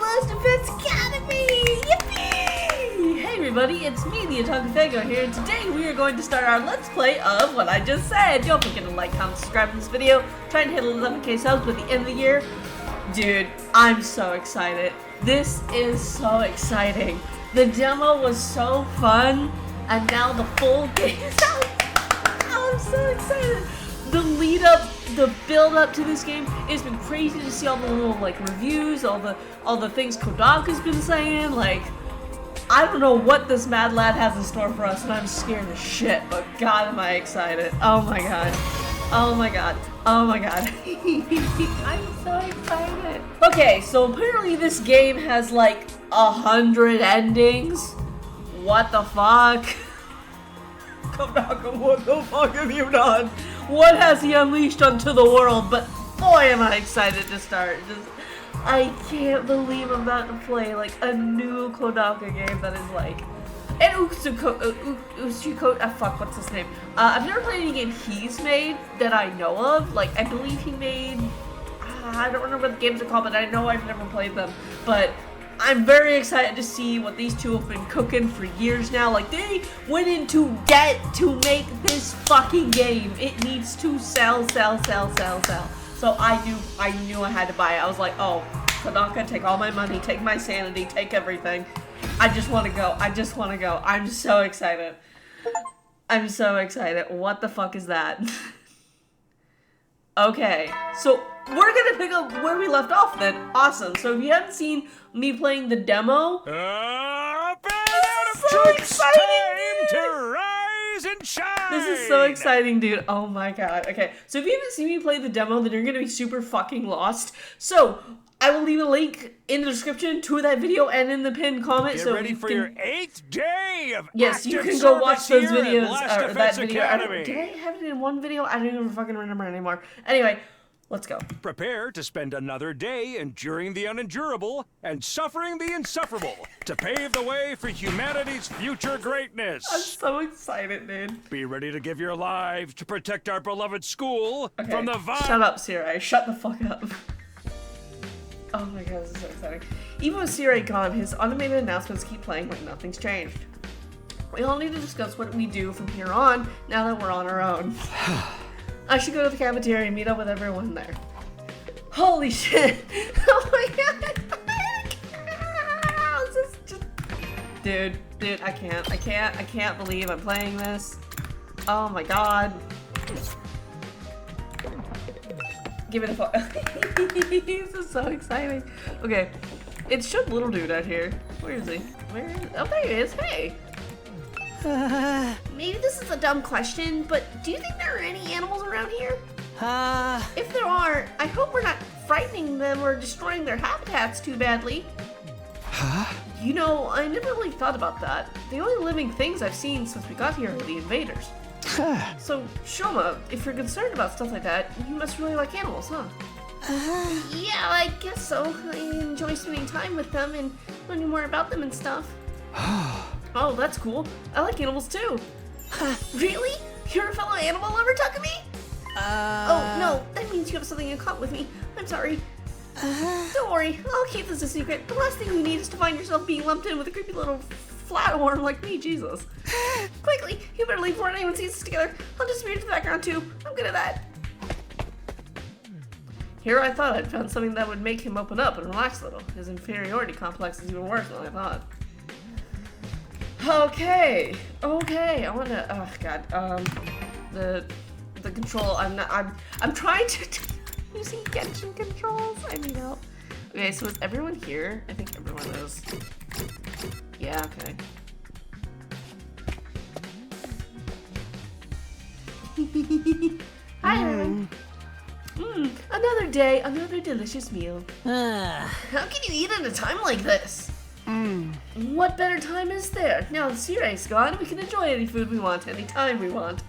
Last Defense Academy! Yippee! Hey everybody, it's me, the Otaku Fango here, and today we are going to start our Let's Play of what I just said. Don't forget to like, comment, subscribe to this video. Trying to hit 11k subs by the end of the year. Dude, I'm so excited. This is so exciting. The demo was so fun, and now the full game is out. Oh, I'm so excited. The lead up, the build up to this game, it's been crazy to see all the little like reviews, all the things Kodaku's been saying. Like, I don't know what this mad lad has in store for us, and I'm scared as shit. But God, am I excited! Oh my god! Oh my god! Oh my god! I'm so excited. Okay, so apparently this game has like 100 endings. What the fuck? Kodaku, what the fuck have you done? What has he unleashed onto the world? But boy, am I excited to start. I can't believe I'm about to play like a new Kodaku game that is like and Utsukota, fuck, what's his name? I've never played any game he's made that I know of. Like, I believe he made, I don't remember what the games are called, but I know I've never played them. But I'm very excited to see what these two have been cooking for years now. Like, they went into debt to make this fucking game. It needs to sell. So I knew I had to buy it. I was like, oh, Kodaku, take all my money, take my sanity, take everything. I just want to go. I'm so excited. I'm so excited. What the fuck is that? Okay, so we're gonna pick up where we left off then. Awesome. So if you haven't seen me playing the demo, so exciting, to rise and shine. This is so exciting, dude. Oh my god. Okay, so if you haven't seen me play the demo, then you're gonna be super fucking lost. So I will leave a link in the description to that video and in the pinned comment. Get so ready for your 8th day of yes, you active can go watch service those here videos. at Last Defense Academy. Did I have it in one video? I don't even fucking remember anymore. Anyway, let's go. Prepare to spend another day enduring the unendurable and suffering the insufferable to pave the way for humanity's future greatness. I'm so excited, dude. Be ready to give your lives to protect our beloved school from the Shut up, Sirai. Shut the fuck up. Oh my god, this is so exciting. Even with Sirai gone, his automated announcements keep playing like nothing's changed. We all need to discuss what we do from here on now that we're on our own. I should go to the cafeteria and meet up with everyone there. Holy shit! Oh my god! This is just... Dude, I can't believe I'm playing this. Oh my god. Give it a fuck. This is so exciting. Okay, it's just little dude out here. Where is he? Oh, there he is. Hey. Maybe this is a dumb question, but do you think there are any animals around here? If there are, I hope we're not frightening them or destroying their habitats too badly. You know, I never really thought about that. The only living things I've seen since we got here are the invaders. So, Shoma, if you're concerned about stuff like that, you must really like animals, huh? Yeah, I guess so. I enjoy spending time with them and learning more about them and stuff. Oh, that's cool. I like animals too. Really? You're a fellow animal lover, Takumi? Oh, no, that means you have something in common with me. I'm sorry. Don't worry, I'll keep this a secret. The last thing you need is to find yourself being lumped in with a creepy little flathorn like me, Jesus. Quickly, you better leave before anyone sees us together. I'll disappear to the background too. I'm good at that. Here I thought I'd found something that would make him open up and relax a little. His inferiority complex is even worse than I thought. Okay, I wanna, oh god, the control, I'm trying to, using Genshin controls, I need help. Okay, so is everyone here? I think everyone is. Yeah, okay. Hi, everyone. Another day, another delicious meal. How can you eat at a time like this? What better time is there? Now that Sirai's gone, we can enjoy any food we want, anytime we want.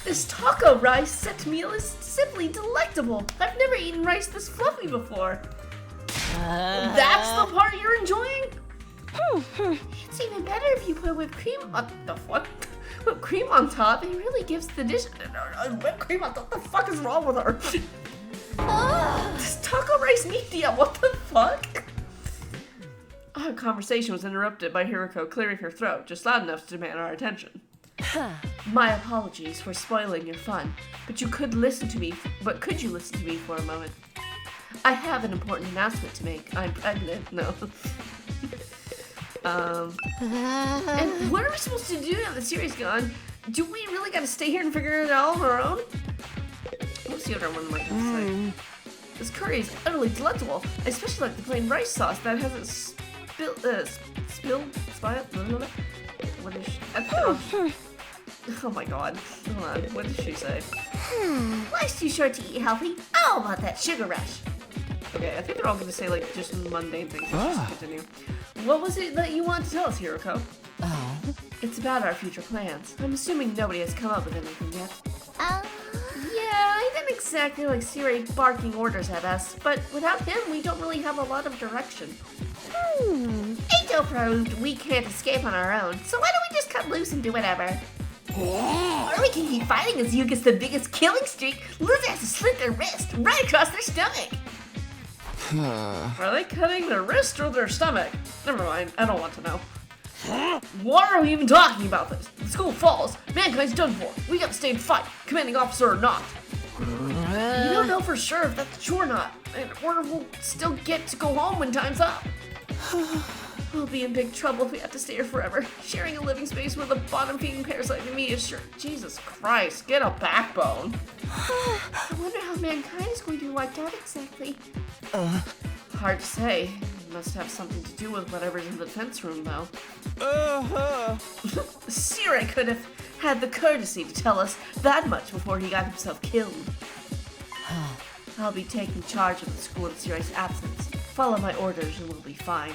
This taco rice set meal is simply delectable. I've never eaten rice this fluffy before. That's the part you're enjoying? It's even better if you put whipped cream on the fuck? Whipped cream on top. It really gives the dish whipped cream on top. What the fuck is wrong with her? This taco rice media, what the fuck? Our conversation was interrupted by Hiroko clearing her throat just loud enough to demand our attention. My apologies for spoiling your fun, but could you listen to me for a moment? I have an important announcement to make. I'm pregnant. No. And what are we supposed to do now the series gone? Do we really gotta stay here and figure it out on our own? Let's see what our one might have to say. This curry is utterly delectable. I especially like the plain rice sauce that hasn't spilled. What is she? Oh my god. Hold on. What did she say? Life's too short to eat healthy. How about that sugar rush? Okay, I think they're all gonna say like just mundane things. Let's just continue. What was it that you wanted to tell us, Hiroko? It's about our future plans. I'm assuming nobody has come up with anything yet. Yeah, I didn't exactly like Siri barking orders at us, but without him, we don't really have a lot of direction. Eito proved we can't escape on our own, so why don't we just cut loose and do whatever? Or we can keep fighting as Yu gets the biggest killing streak. Lose has to slit their wrist right across their stomach. Are they cutting their wrist or their stomach? Never mind, I don't want to know. Why are we even talking about this? The school falls. Mankind's done for. We gotta stay and fight, commanding officer or not. We don't know for sure if that's true or not, or we'll still get to go home when time's up. We'll be in big trouble if we have to stay here forever. Sharing a living space with a bottom-feeding parasite like me is sure. Jesus Christ, get a backbone. I wonder how mankind is going to be wiped out exactly. Hard to say. It must have something to do with whatever's in the defense room, though. Siri could have had the courtesy to tell us that much before he got himself killed. I'll be taking charge of the school in Siri's absence. Follow my orders and we'll be fine.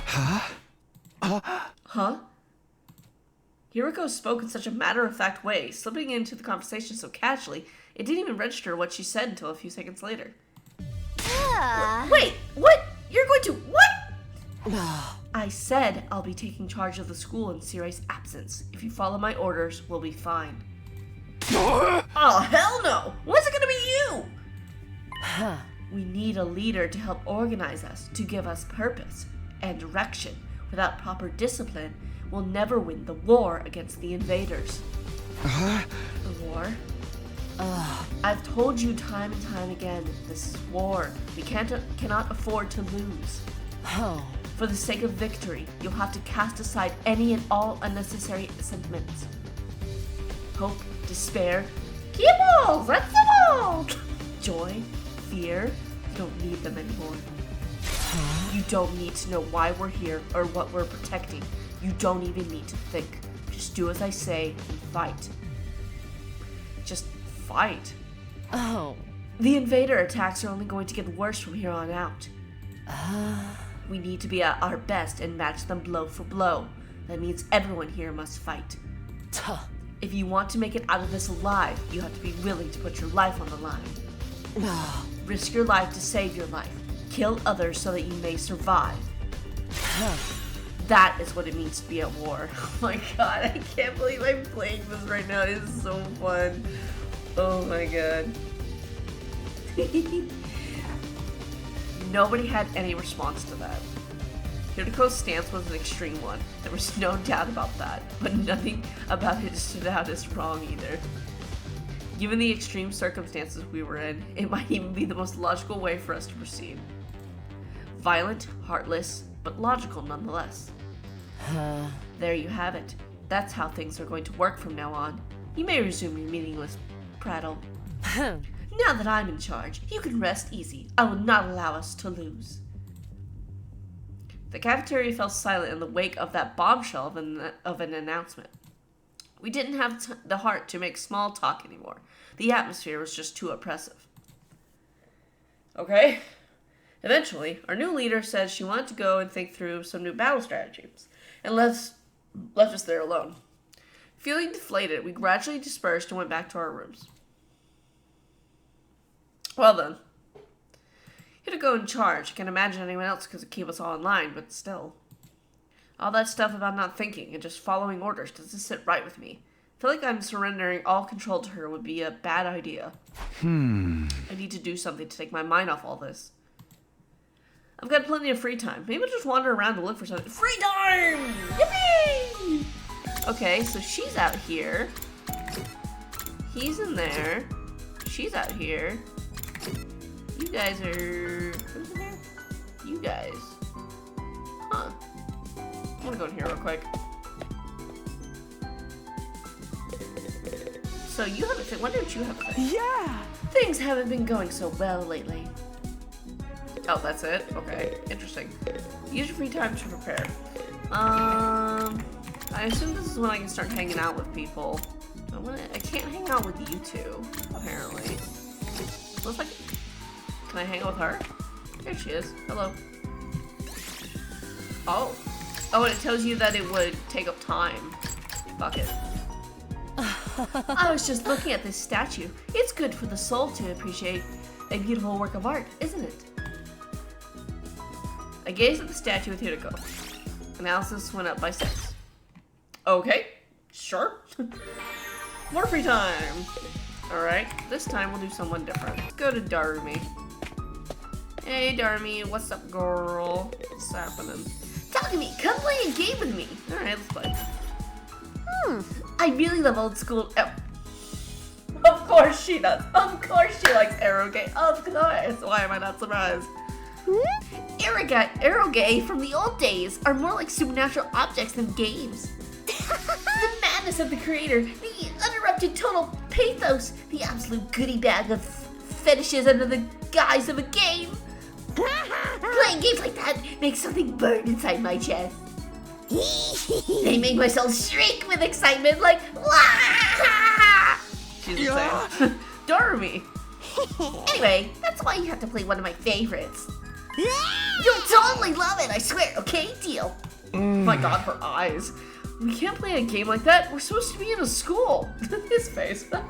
Huh? Hiroko spoke in such a matter-of-fact way, slipping into the conversation so casually, it didn't even register what she said until a few seconds later. Wait, what? You're going to what? I said I'll be taking charge of the school in Siri's absence. If you follow my orders, we'll be fine. Oh, hell no! What's it gonna be you? We need a leader to help organize us, to give us purpose and direction. Without proper discipline, we'll never win the war against the invaders. The war? I've told you time and time again, this is war. We cannot afford to lose. For the sake of victory, you'll have to cast aside any and all unnecessary sentiments. Hope, despair, kibbles, that's them all! Joy, fear, you don't need them anymore. You don't need to know why we're here or what we're protecting. You don't even need to think. Just do as I say and fight. Just fight. The invader attacks are only going to get worse from here on out. We need to be at our best and match them blow for blow. That means everyone here must fight. If you want to make it out of this alive, you have to be willing to put your life on the line. Risk your life to save your life. Kill others so that you may survive. That is what it means to be at war. Oh my god, I can't believe I'm playing this right now. It is so fun. Oh my god. Nobody had any response to that. Hiroko's stance was an extreme one. There was no doubt about that, but nothing about it stood out as wrong either. Given the extreme circumstances we were in, it might even be the most logical way for us to proceed. Violent, heartless, but logical nonetheless. There you have it. That's how things are going to work from now on. You may resume your meaningless prattle. Now that I'm in charge, you can rest easy. I will not allow us to lose. The cafeteria fell silent in the wake of that bombshell of an announcement. We didn't have the heart to make small talk anymore. The atmosphere was just too oppressive. Okay. Eventually, our new leader said she wanted to go and think through some new battle strategies, and left us there alone. Feeling deflated, we gradually dispersed and went back to our rooms. Well then. Hiroko in charge. I can't imagine anyone else could keep us all in line, but still. All that stuff about not thinking and just following orders doesn't sit right with me. I feel like I'm surrendering all control to her would be a bad idea. I need to do something to take my mind off all this. I've got plenty of free time. Maybe I'll just wander around to look for something. Free time! Yippee! Okay, so she's out here. He's in there. She's out here. You guys are... Who's in there? You guys. Huh. I'm gonna go in here real quick. So you have a thing. Why don't you have a thing? Yeah! Things haven't been going so well lately. Oh, that's it? Okay, interesting. Use your free time to prepare. I assume this is when I can start hanging out with people. I can't hang out with you two, apparently. Looks like... Can I hang out with her? There she is. Hello. Oh. Oh, and it tells you that it would take up time. Fuck it. I was just looking at this statue. It's good for the soul to appreciate a beautiful work of art, isn't it? I gazed at the statue with Hiroko. Analysis went up by 6. Okay, sure. More free time. Alright, this time we'll do someone different. Let's go to Darumi. Hey Darumi, what's up girl? What's happening? Talk to me. Come play a game with me. Alright, let's play. I really love old school. Oh. Of course she does. Of course she likes Eroge. Of course. Why am I not surprised? Eroge from the old days are more like supernatural objects than games. The madness of the creator, the uninterrupted total pathos, the absolute goodie bag of fetishes under the guise of a game. Playing games like that makes something burn inside my chest. They make myself shriek with excitement like, wah! She's insane. Darumi. Anyway, that's why you have to play one of my favorites. You'll totally love it, I swear, okay? Deal. Oh my god, her eyes. We can't play a game like that. We're supposed to be in a school. His face. Shut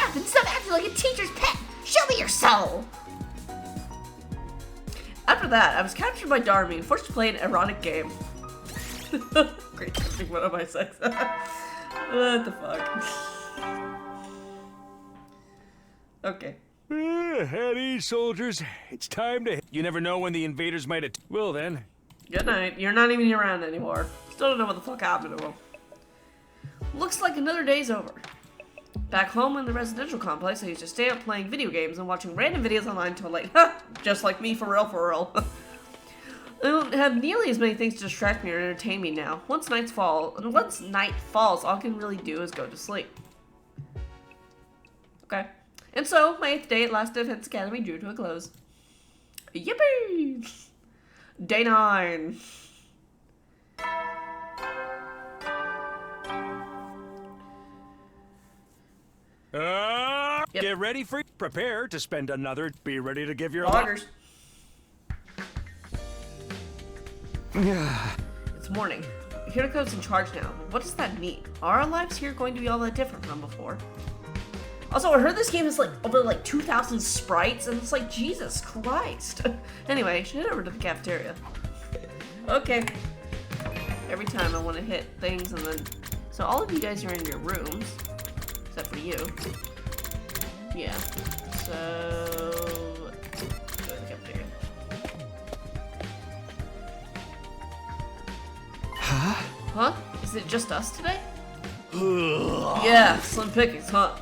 up and stop acting like a teacher's pet. Show me your soul. After that, I was captured by Darumi and forced to play an erotic game. Great touching one of my sex. What the fuck? Okay. At ease, soldiers. It's time to... You never know when the invaders might... Well then. Good night. You're not even around anymore. Still don't know what the fuck happened to him. Looks like another day's over. Back home in the residential complex, I used to stay up playing video games and watching random videos online until late. Just like me, for real, for real. I don't have nearly as many things to distract me or entertain me now. Once night falls, all I can really do is go to sleep. Okay. And so, my 8th day at Last Defense Academy drew to a close. Yippee! Day 9. Yep. Get ready for... Prepare to spend another... Be ready to give your... Loggers. It's morning. Hiroko's in charge now. What does that mean? Are our lives here going to be all that different from before? Also, I heard this game is like over like 2,000 sprites, and it's like, Jesus Christ. Anyway, I should head over to the cafeteria. Okay. Every time I want to hit things and then... So all of you guys are in your rooms. Except for you. Yeah. So... Go to the cafeteria. Huh? Is it just us today? Yeah, slim pickings, huh?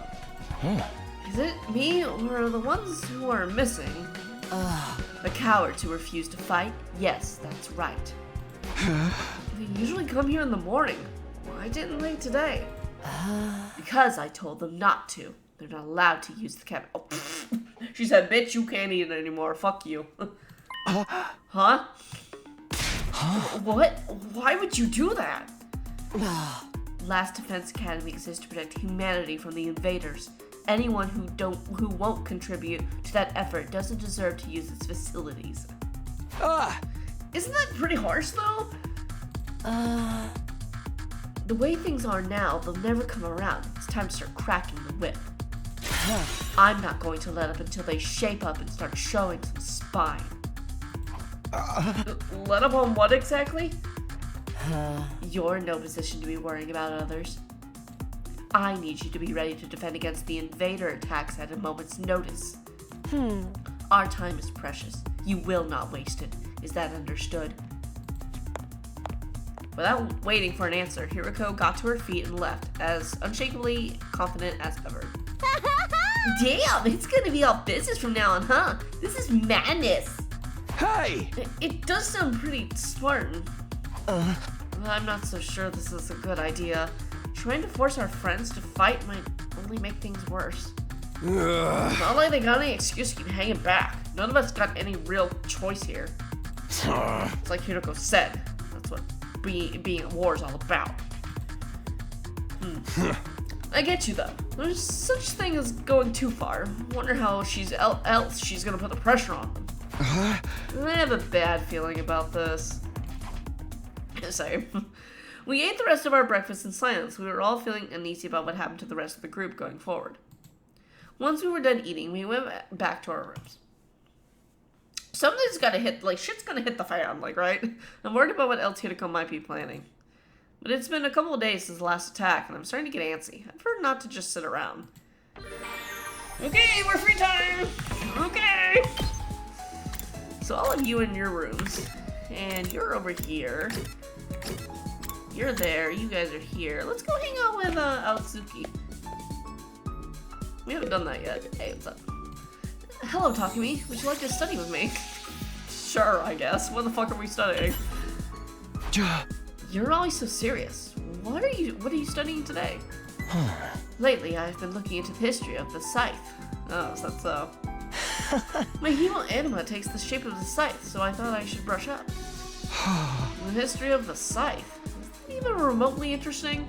Is it me or the ones who are missing? The cowards who refuse to fight? Yes, that's right. They usually come here in the morning. Why didn't they today? Because I told them not to. They're not allowed to use the cabin. Oh, she said, bitch, you can't eat it anymore. Fuck you. Huh? What? Why would you do that? Last Defense Academy exists to protect humanity from the invaders. Anyone who won't contribute to that effort doesn't deserve to use its facilities. Isn't that pretty harsh, though? The way things are now, they'll never come around. It's time to start cracking the whip. I'm not going to let up until they shape up and start showing some spine. Let up on what exactly? You're in no position to be worrying about others. I need you to be ready to defend against the invader attacks at a moment's notice. Our time is precious. You will not waste it. Is that understood? Without waiting for an answer, Hiroko got to her feet and left, as unshakably confident as ever. Damn, it's gonna be all business from now on, huh? This is madness. Hey! It does sound pretty Spartan. I'm not so sure this is a good idea. Trying to force our friends to fight might only make things worse. It's not like they got any excuse to keep hanging back. None of us got any real choice here. It's like Hiroko said. That's what being at war is all about. I get you though. There's such thing as going too far. Wonder how else she's gonna put the pressure on them. I have a bad feeling about this. Sorry. We ate the rest of our breakfast in silence. We were all feeling uneasy about what happened to the rest of the group going forward. Once we were done eating, we went back to our rooms. Something's gotta hit, like, shit's gonna hit the fan, like, right? I'm worried about what else Hiroko might be planning. But it's been a couple of days since the last attack, and I'm starting to get antsy. I prefer not to just sit around. Okay, we're free time! Okay! So all of you in your rooms, and you're over here. You're there, you guys are here. Let's go hang out with Aotsuki. We haven't done that yet. Hey, what's up? Hello, Takumi. Would you like to study with me? Sure, I guess. What the fuck are we studying? You're always so serious. What are you studying today? Lately, I've been looking into the history of the scythe. Oh, is that so? My Hemo Anima takes the shape of the scythe, so I thought I should brush up. The history of the scythe? Is that even remotely interesting?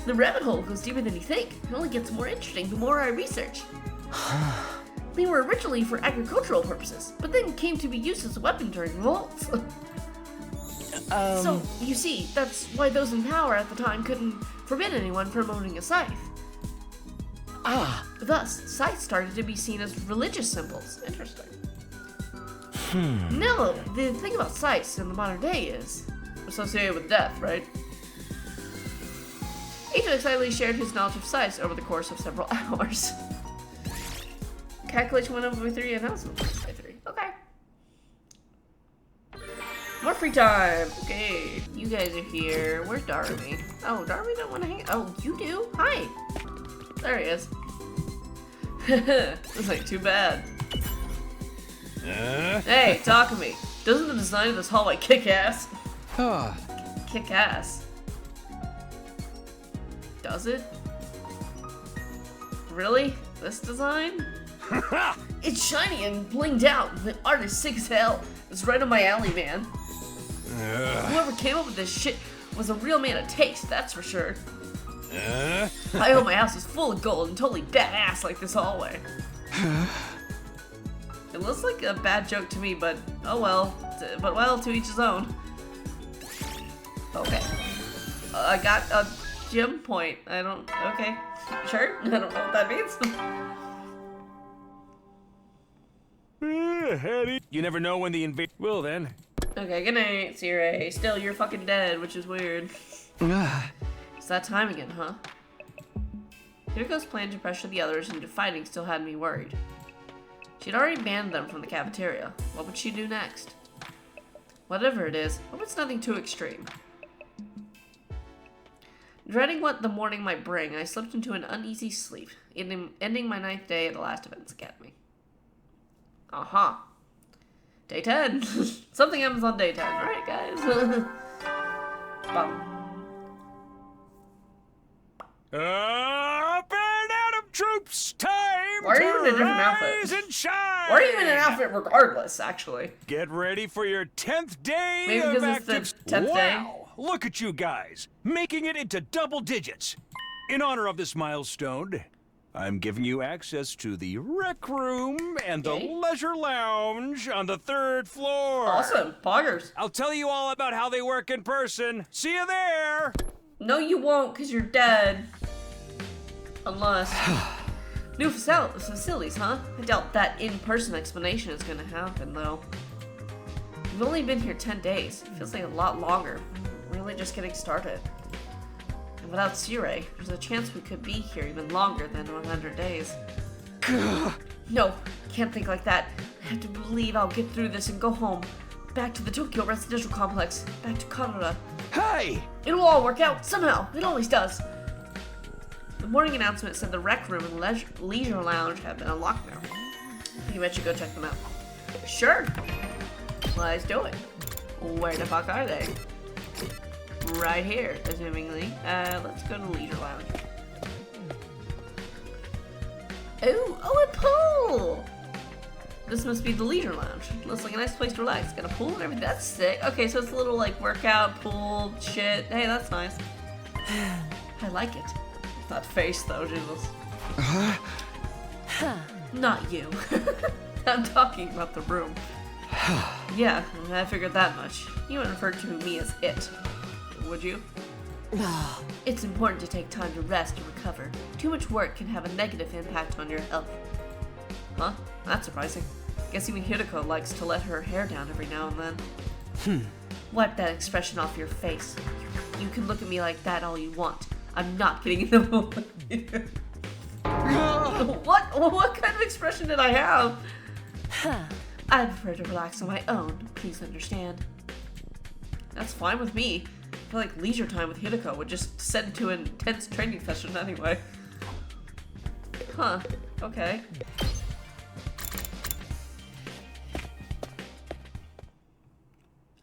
The rabbit hole goes deeper than you think. It only gets more interesting the more I research. They were originally for agricultural purposes, but then came to be used as a weapon during revolts. So, you see, that's why those in power at the time couldn't forbid anyone from owning a scythe. Thus, scythes started to be seen as religious symbols. Interesting. Now, the thing about scythes in the modern day is associated with death, right? Eito excitedly shared his knowledge of scythes over the course of several hours. Calculation 1 over 3 and also 1 by 3. Okay. More free time. Okay. You guys are here. Where's Darby? Oh, Darby don't want to hang. Oh, you do? Hi. There he is. Looks like too bad. Hey, Takumi. Doesn't the design of this hallway kick ass? Kick ass. Does it? Really? This design? It's shiny and blinged out. The art is sick as hell. It's right up my alley, man. Whoever came up with this shit was a real man of taste, that's for sure. I hope my house is full of gold and totally badass like this hallway. It looks like a bad joke to me, but oh well. But well, to each his own. Okay. I got a gym point. I don't. Okay. Sure. I don't know what that means. You never know when the invade. Well then. Okay, good night, Sire. Still, you're fucking dead, which is weird. It's that time again, huh? Hiroko's plan to pressure the others into fighting still had me worried. She'd already banned them from the cafeteria. What would she do next? Whatever it is, hope it's nothing too extreme. Dreading what the morning might bring, I slipped into an uneasy sleep, ending my 9th day at the last Events Academy. Day 10. Something happens on day 10. Alright, guys. Up and out of troops, time Why are to you in a different rise outfit? and shine. Why are you in an outfit regardless, actually? Get ready for your 10th day Maybe of because active... it's the 10th day? Wow! Look at you guys, making it into double digits. In honor of this milestone, I'm giving you access to the rec room and the Okay. leisure lounge on the 3rd floor. Awesome. Poggers. I'll tell you all about how they work in person. See you there! No, you won't, because you're dead. Unless... New facilities, huh? I doubt that in-person explanation is gonna happen, though. We've only been here 10 days. It feels like a lot longer. We're really just getting started. And without Sire, there's a chance we could be here even longer than 100 days. No, can't think like that. I have to believe I'll get through this and go home. Back to the Tokyo residential complex. Back to Kanada. Hey! It'll all work out somehow. It always does. The morning announcement said the rec room and leisure lounge have been unlocked now. You bet you go check them out. Sure. Let's do it. Where the fuck are they? Right here, assumingly. Let's go to leisure lounge. Oh, a pool! This must be the leisure lounge. Looks like a nice place to relax. Got a pool and everything. That's sick. Okay, so it's a little like workout pool shit. Hey, that's nice. I like it. That face though, Jesus. Not you. I'm talking about the room. Yeah, I figured that much. You wouldn't refer to me as it, would you? It's important to take time to rest and recover. Too much work can have a negative impact on your health. Huh? That's surprising. Guess even Hideko likes to let her hair down every now and then. Wipe that expression off your face. You can look at me like that all you want. I'm not getting in the mood. What kind of expression did I have? I prefer to relax on my own, please understand. That's fine with me. I feel like leisure time with Hideko would just send to an intense training session anyway. Huh, okay.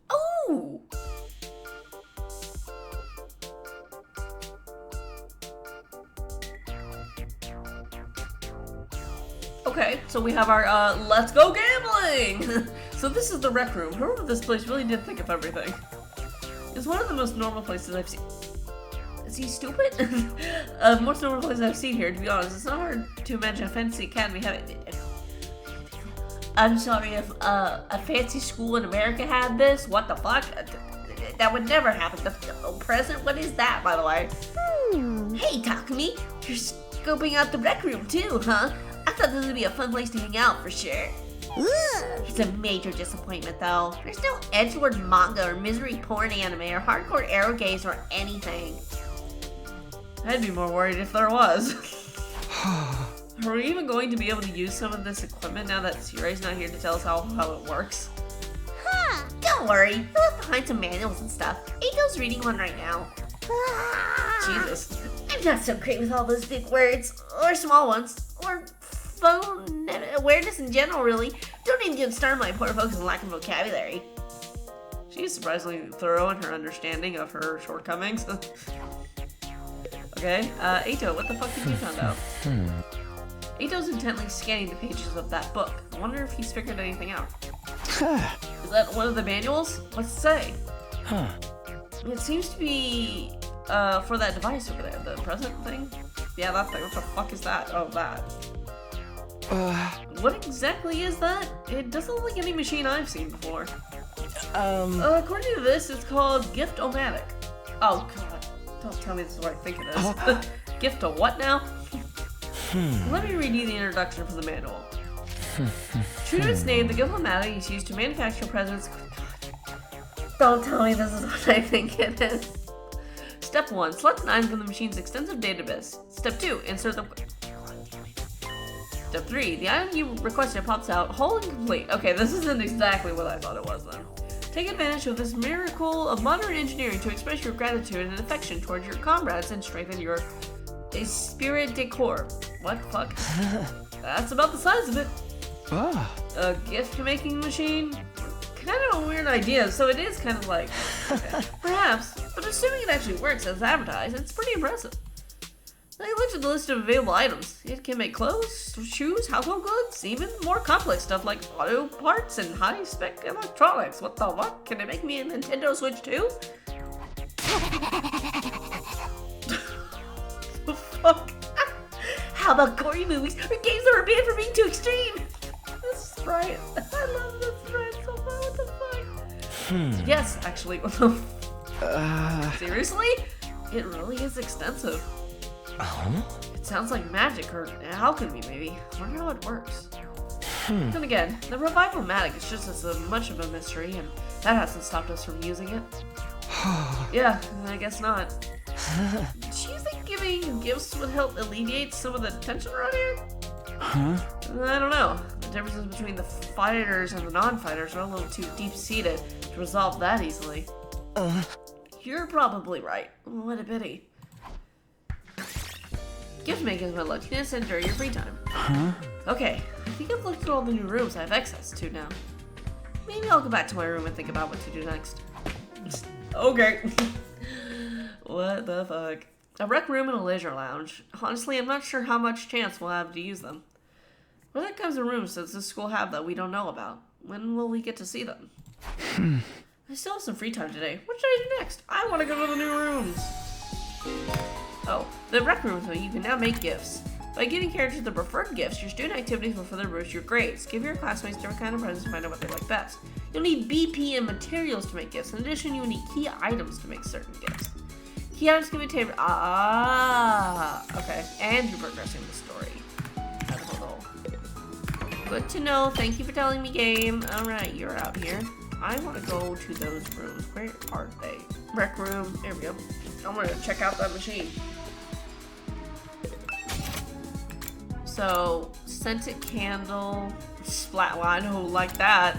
Oh! Okay, so we have our, let's go gambling! So this is the rec room. Whoever this place really did think of everything. It's one of the most normal places I've seen. Is he stupid? Most normal places I've seen here, to be honest. It's not hard to imagine a fancy academy having... I'm sorry if, a fancy school in America had this? What the fuck? That would never happen. The present? What is that, by the way? Hey, Takumi! You're scoping out the rec room too, huh? I thought this would be a fun place to hang out for sure. It's a major disappointment though. There's no edgelord manga or misery porn anime or hardcore ero gaze or anything. I'd be more worried if there was. Are we even going to be able to use some of this equipment now that Sirai's not here to tell us how it works? Don't worry, he left behind some manuals and stuff. Eito's reading one right now. Jesus. I'm not so great with all those big words, or small ones, or phone awareness in general, really. Don't even get started on my poor focus and lack of vocabulary. She's surprisingly thorough in her understanding of her shortcomings. Okay, Eito, what the fuck did you find out? Ito's intently scanning the pages of that book. I wonder if he's figured anything out. Is that one of the manuals? What's it say? It seems to be for that device over there, the present thing. Yeah, that thing. What the fuck is that? Oh, that. What exactly is that? It doesn't look like any machine I've seen before. According to this, it's called Gift-O-Matic. Oh god, don't tell me this is what I think it is. Gift to what now? Let me read you the introduction for the manual. True to its name, the Gift-O-Matic is used to manufacture presents. Don't tell me this is what I think it is. Step 1, select an item from the machine's extensive database. Step 2, insert the... Step 3, the item you requested pops out whole and complete. Okay, this isn't exactly what I thought it was then. Take advantage of this miracle of modern engineering to express your gratitude and affection towards your comrades and strengthen your esprit de corps. What the fuck? That's about the size of it. A gift-making machine? Kind of a weird idea, so it is kind of like... Okay, perhaps, but assuming it actually works as advertised, it's pretty impressive. I looked at the list of available items. It can make clothes, shoes, household goods, even more complex stuff like auto parts and high-spec electronics. What the fuck? Can it make me a Nintendo Switch too? The fuck? How about gory movies or games that are banned for being too extreme? This is right. I love this right so much. What the fuck? Yes, actually. Seriously? It really is extensive. It sounds like magic or alchemy, maybe. I wonder how it works. Then again, the Revival-Matic is just as much of a mystery, and that hasn't stopped us from using it. Yeah, I guess not. Do you think giving gifts would help alleviate some of the tension around here? Huh? I don't know. The differences between the fighters and the non-fighters are a little too deep-seated to resolve that easily. You're probably right. What a pity. Gift making is my luckiness and during your free time. Huh? Okay, I think I've looked through all the new rooms I have access to now. Maybe I'll go back to my room and think about what to do next. Okay. What the fuck? A rec room and a leisure lounge. Honestly, I'm not sure how much chance we'll have to use them. What other kinds of rooms does this school have that we don't know about? When will we get to see them? I still have some free time today. What should I do next? I want to go to the new rooms. Oh, the rec room is where you can now make gifts. By giving characters the preferred gifts, your student activities will further boost your grades. Give your classmates different kind of presents to find out what they like best. You'll need BP and materials to make gifts. In addition, you will need key items to make certain gifts. Key items can be taken. Okay. And you're progressing the story. Good to know. Thank you for telling me, game. Alright, you're out here. I want to go to those rooms. Where are they? Rec room. There we go. I'm going to check out that machine. So, scented candle. Splat. Well, I know who'd like that.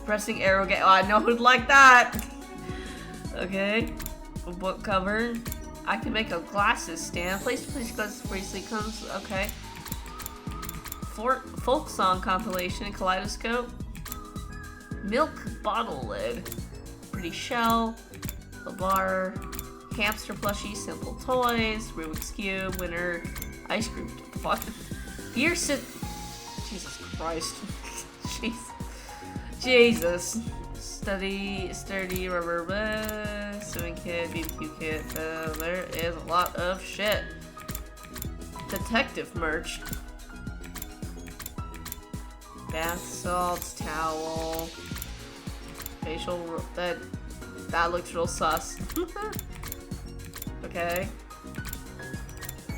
Pressing arrow game. Oh, I know who'd like that. Okay. A book cover. I can make a glasses stand. Place glasses bracelet comes. Okay. Folk song compilation, kaleidoscope, milk bottle lid, pretty shell, the bar, hamster plushie, simple toys, Rubik's cube, winner, ice cream. What the fuck? Beer sit. Jesus Christ. Jeez. Jesus. Sturdy rubber, swimming kit, BBQ kit. There is a lot of shit. Detective merch. Bath salts, towel, facial. That looks real sus. Okay.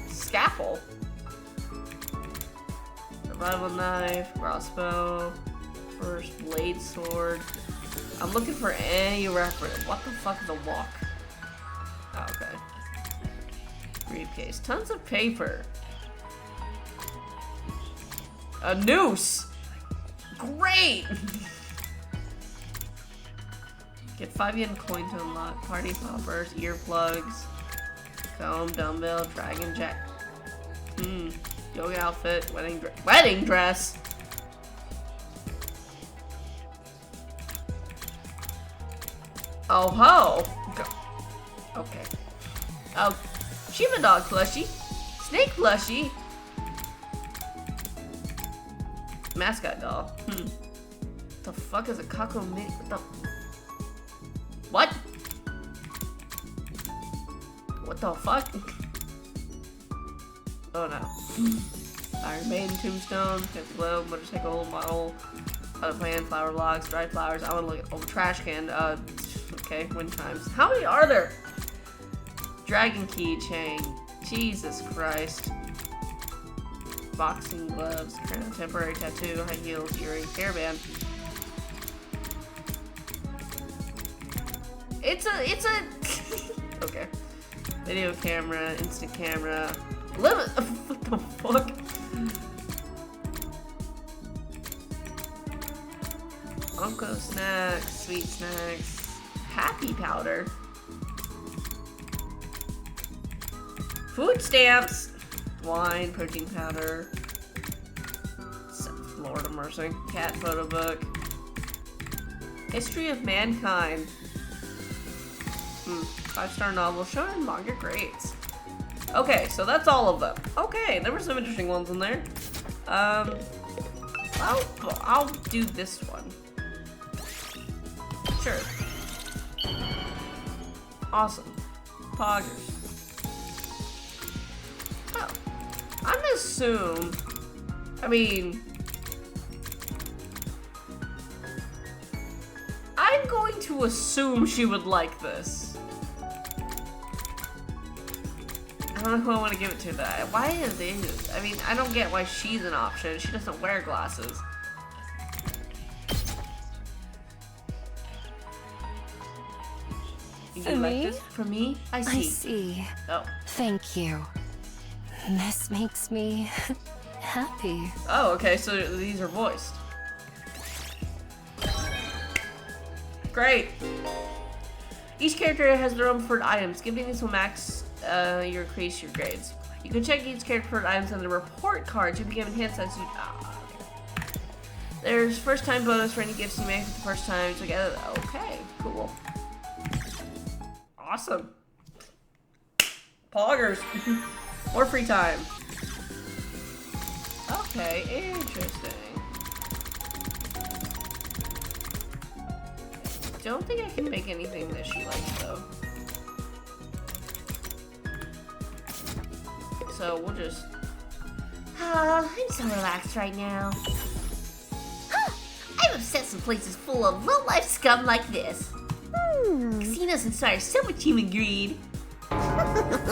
Scalpel. Survival knife, crossbow, first blade sword. I'm looking for any reference. What the fuck is a walk? Oh, okay. Briefcase. Tons of paper. A noose! Great! Get 5 yen coin to unlock. Party poppers, earplugs, comb, dumbbell, dragon jack. Yoga outfit, wedding dress. Oh ho! Go. Okay. Oh, Shiva dog plushie, snake plushie. Mascot doll. The fuck is a Kako mini? What? What the fuck? Oh no. Iron Maiden tombstone, Pimp Globe, motorcycle model, other plan, flower logs, dried flowers. I want to look at the trash can. Okay, wind chimes. How many are there? Dragon keychain. Jesus Christ. Boxing gloves, crown, temporary tattoo, high heels, earring, hairband. It's a okay. Video camera, instant camera, limit. What the fuck? Uncle snacks, sweet snacks, happy powder, food stamps. Wine, protein powder, Lord of Mercy, cat photo book, History of Mankind, 5-star novel showing manga grades. Okay, so that's all of them. Okay, there were some interesting ones in there. I'll do this one. Sure. Awesome. Poggers. Oh. I'm gonna assume. I mean. I'm going to assume she would like this. I don't know who I want to give it to that. Why is it? I mean, I don't get why she's an option. She doesn't wear glasses. For like me? this? For me? I see. I see. Oh. Thank you. This makes me happy. Oh, okay, so these are voiced. Great. Each character has their own preferred items. Giving these will max increase your grades. You can check each character preferred items on the report card to be given hints as you. Okay. There's first time bonus for any gifts you make for the first time together. Okay, cool. Awesome. Poggers. More free time. Okay, interesting. Don't think I can make anything that she likes though. So we'll just. I'm so relaxed right now. I'm obsessed with places full of low-life scum like this. Casinos inspire so much human greed.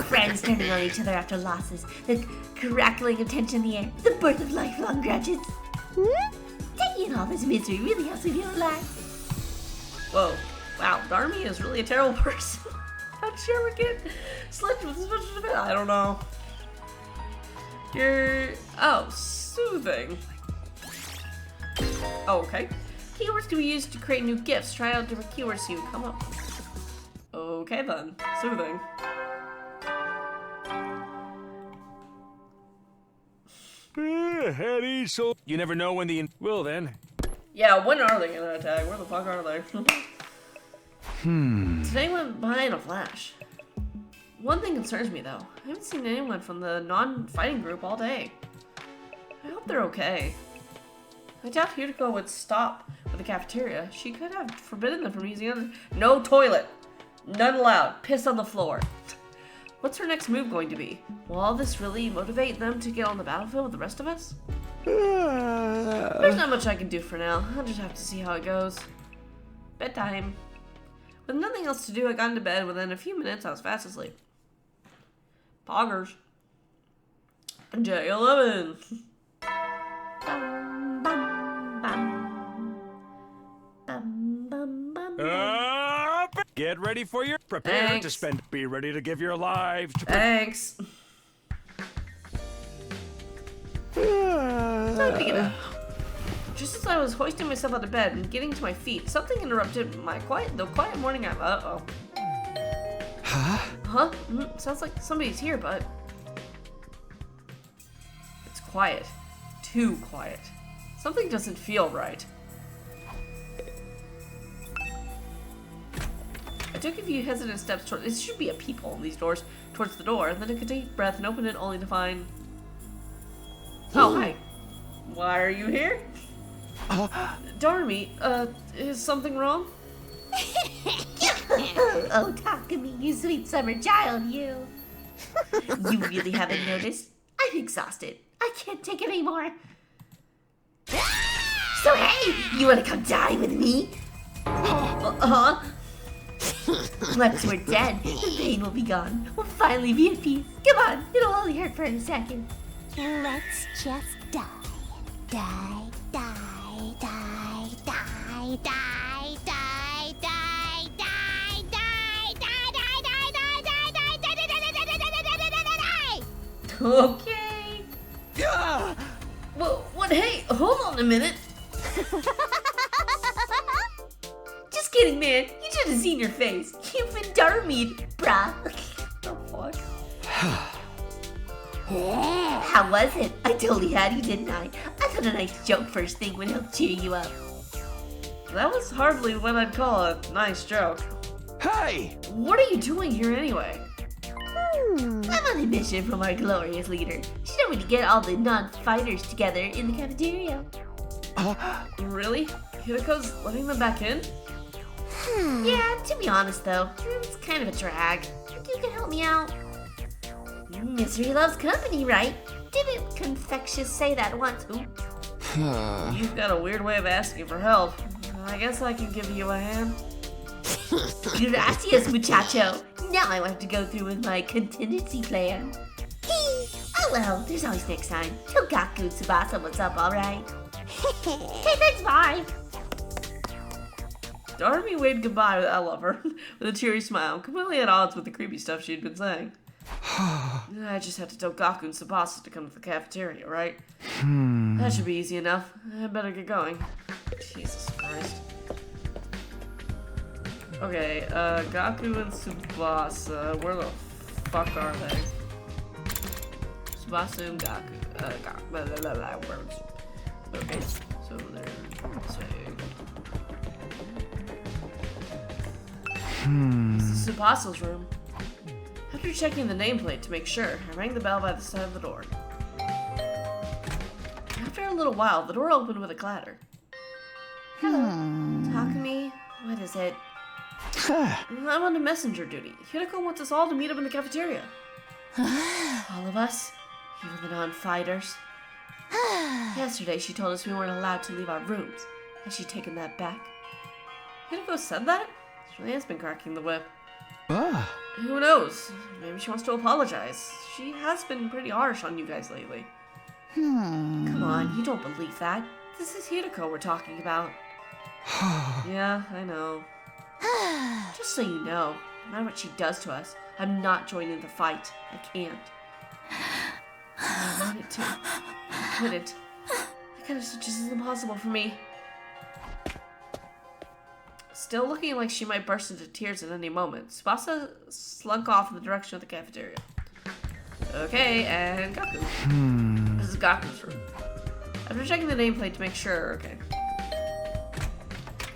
Friends turning on each other after losses, the crackling of tension in the air, the birth of lifelong grudges. Taking in all this misery really helps me feel alive. Whoa. Wow, Darmy is really a terrible person. How'd she ever get sledged with such a bit? I don't know. Oh, soothing. Oh, okay. Keywords can be used to create new gifts. Try out different keywords so you come up. Okay then. Soothing. Eddie, so you never know when the well then. Yeah, when are they gonna attack? Where the fuck are they? Today went by in a flash. One thing concerns me though. I haven't seen anyone from the non-fighting group all day. I hope they're okay. I doubt Hideko would stop with the cafeteria. She could have forbidden them from using other. No toilet. None allowed. Piss on the floor. What's her next move going to be? Will all this really motivate them to get on the battlefield with the rest of us? There's not much I can do for now. I'll just have to see how it goes. Bedtime. With nothing else to do, I got into bed. Within a few minutes, I was fast asleep. Poggers. J11. Bum, bum, bum. Bum, bum, bum. Get ready for your prepare Thanks. to spend. Be ready to give your lives to. Thanks. Time to get up. Just as I was hoisting myself out of bed and getting to my feet, something interrupted the quiet morning. Uh-oh. Huh? Sounds like somebody's here, but it's quiet. Too quiet. Something doesn't feel right. I took a few hesitant steps toward. It should be a peephole in these doors towards the door, and then took a deep breath and opened it, only to find. Oh, hi. Why are you here? Darmy, is something wrong? Oh, talk to me, you sweet summer child, you. You really haven't noticed? I'm exhausted. I can't take it anymore. So hey, you wanna come die with me? Once we're dead, the pain will be gone. We'll finally be at peace. Come on, it'll only hurt for a second. Let's just die. Die, die, die, die, die, die, die, die, die, die, die. Okay. Well, what? Hey, hold on a minute. Just kidding, man. You should have seen your face. You've been darmied, bruh. The fuck? How was it? I totally had you, didn't I? I thought a nice joke first thing would help cheer you up. That was hardly what I'd call a nice joke. Hey! What are you doing here anyway? I'm on a mission from our glorious leader. She told me to get all the non-fighters together in the cafeteria. Really? Hideko's letting them back in? Yeah, to be honest though, it's kind of a drag. Think you can help me out? Misery loves company, right? Didn't Confectious say that once? Ooh. You've got a weird way of asking for help. I guess I can give you a hand. Gracias, muchacho. Now I have to go through with my contingency plan. Oh well, there's always next time. Tell Gaku Tsubasa what's up, alright? Hey, thanks, bye. Darmy waved goodbye with I love her with a cheery smile, completely at odds with the creepy stuff she'd been saying. I just had to tell Gaku and Tsubasa to come to the cafeteria, right? That should be easy enough. I better get going. Jesus Christ. Okay, Gaku and Tsubasa, where the fuck are they? Tsubasa and Gaku. Blah, blah, blah, blah, words. Okay, so they're This is Tsubasa's room. After checking the nameplate to make sure, I rang the bell by the side of the door. After a little while, the door opened with a clatter. Hello. Takumi, what is it? I'm on the messenger duty. Hiroko wants us all to meet up in the cafeteria. All of us? Even the non-fighters? Yesterday she told us we weren't allowed to leave our rooms. Has she taken that back? Hiroko said that? She really has been cracking the whip. Who knows? Maybe she wants to apologize. She has been pretty harsh on you guys lately. Come on, you don't believe that. This is Hiroko we're talking about. Yeah, I know. Just so you know, no matter what she does to us, I'm not joining the fight. I can't. I wanted to. I couldn't. That kind of just is impossible for me. Still looking like she might burst into tears at any moment, Tsubasa slunk off in the direction of the cafeteria. Okay, and Gaku. This is Gaku's room. After checking the nameplate to make sure, okay.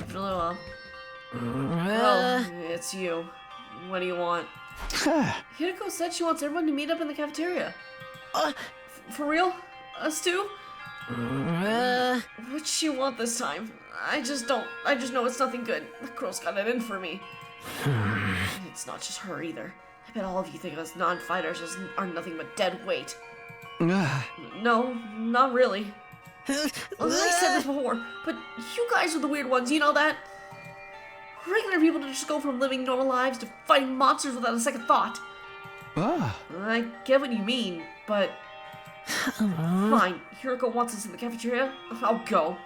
After a little while. Oh, it's you. What do you want? Hiroko said she wants everyone to meet up in the cafeteria. For real? Us too? What'd she want this time? I just know it's nothing good. The girl's got it in for me. It's not just her either. I bet all of you think us non-fighters are nothing but dead weight. No, not really. I said this before, but you guys are the weird ones, you know that? Regular people just go from living normal lives to fighting monsters without a second thought. I get what you mean, but... Fine, Hiroko wants us in the cafeteria. I'll go.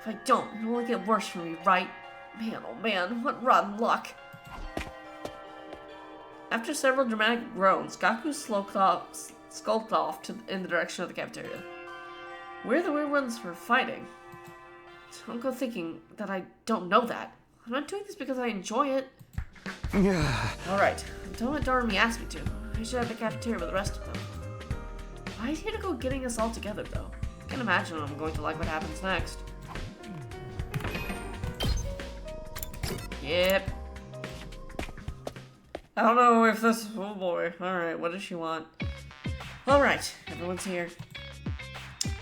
If I don't, it'll only get worse for me, right? Man, oh man, what rotten luck. After several dramatic groans, Gaku skulked off in the direction of the cafeteria. We're the weird ones for fighting. Don't go thinking that I don't know that. I'm not doing this because I enjoy it. Alright, don't let Doremi ask me to. I should have the cafeteria with the rest of them. Why is Hiroko getting us all together, though? I can't imagine I'm going to like what happens next. Yep. I don't know if this... Oh boy. Alright, what does she want? Alright, everyone's here.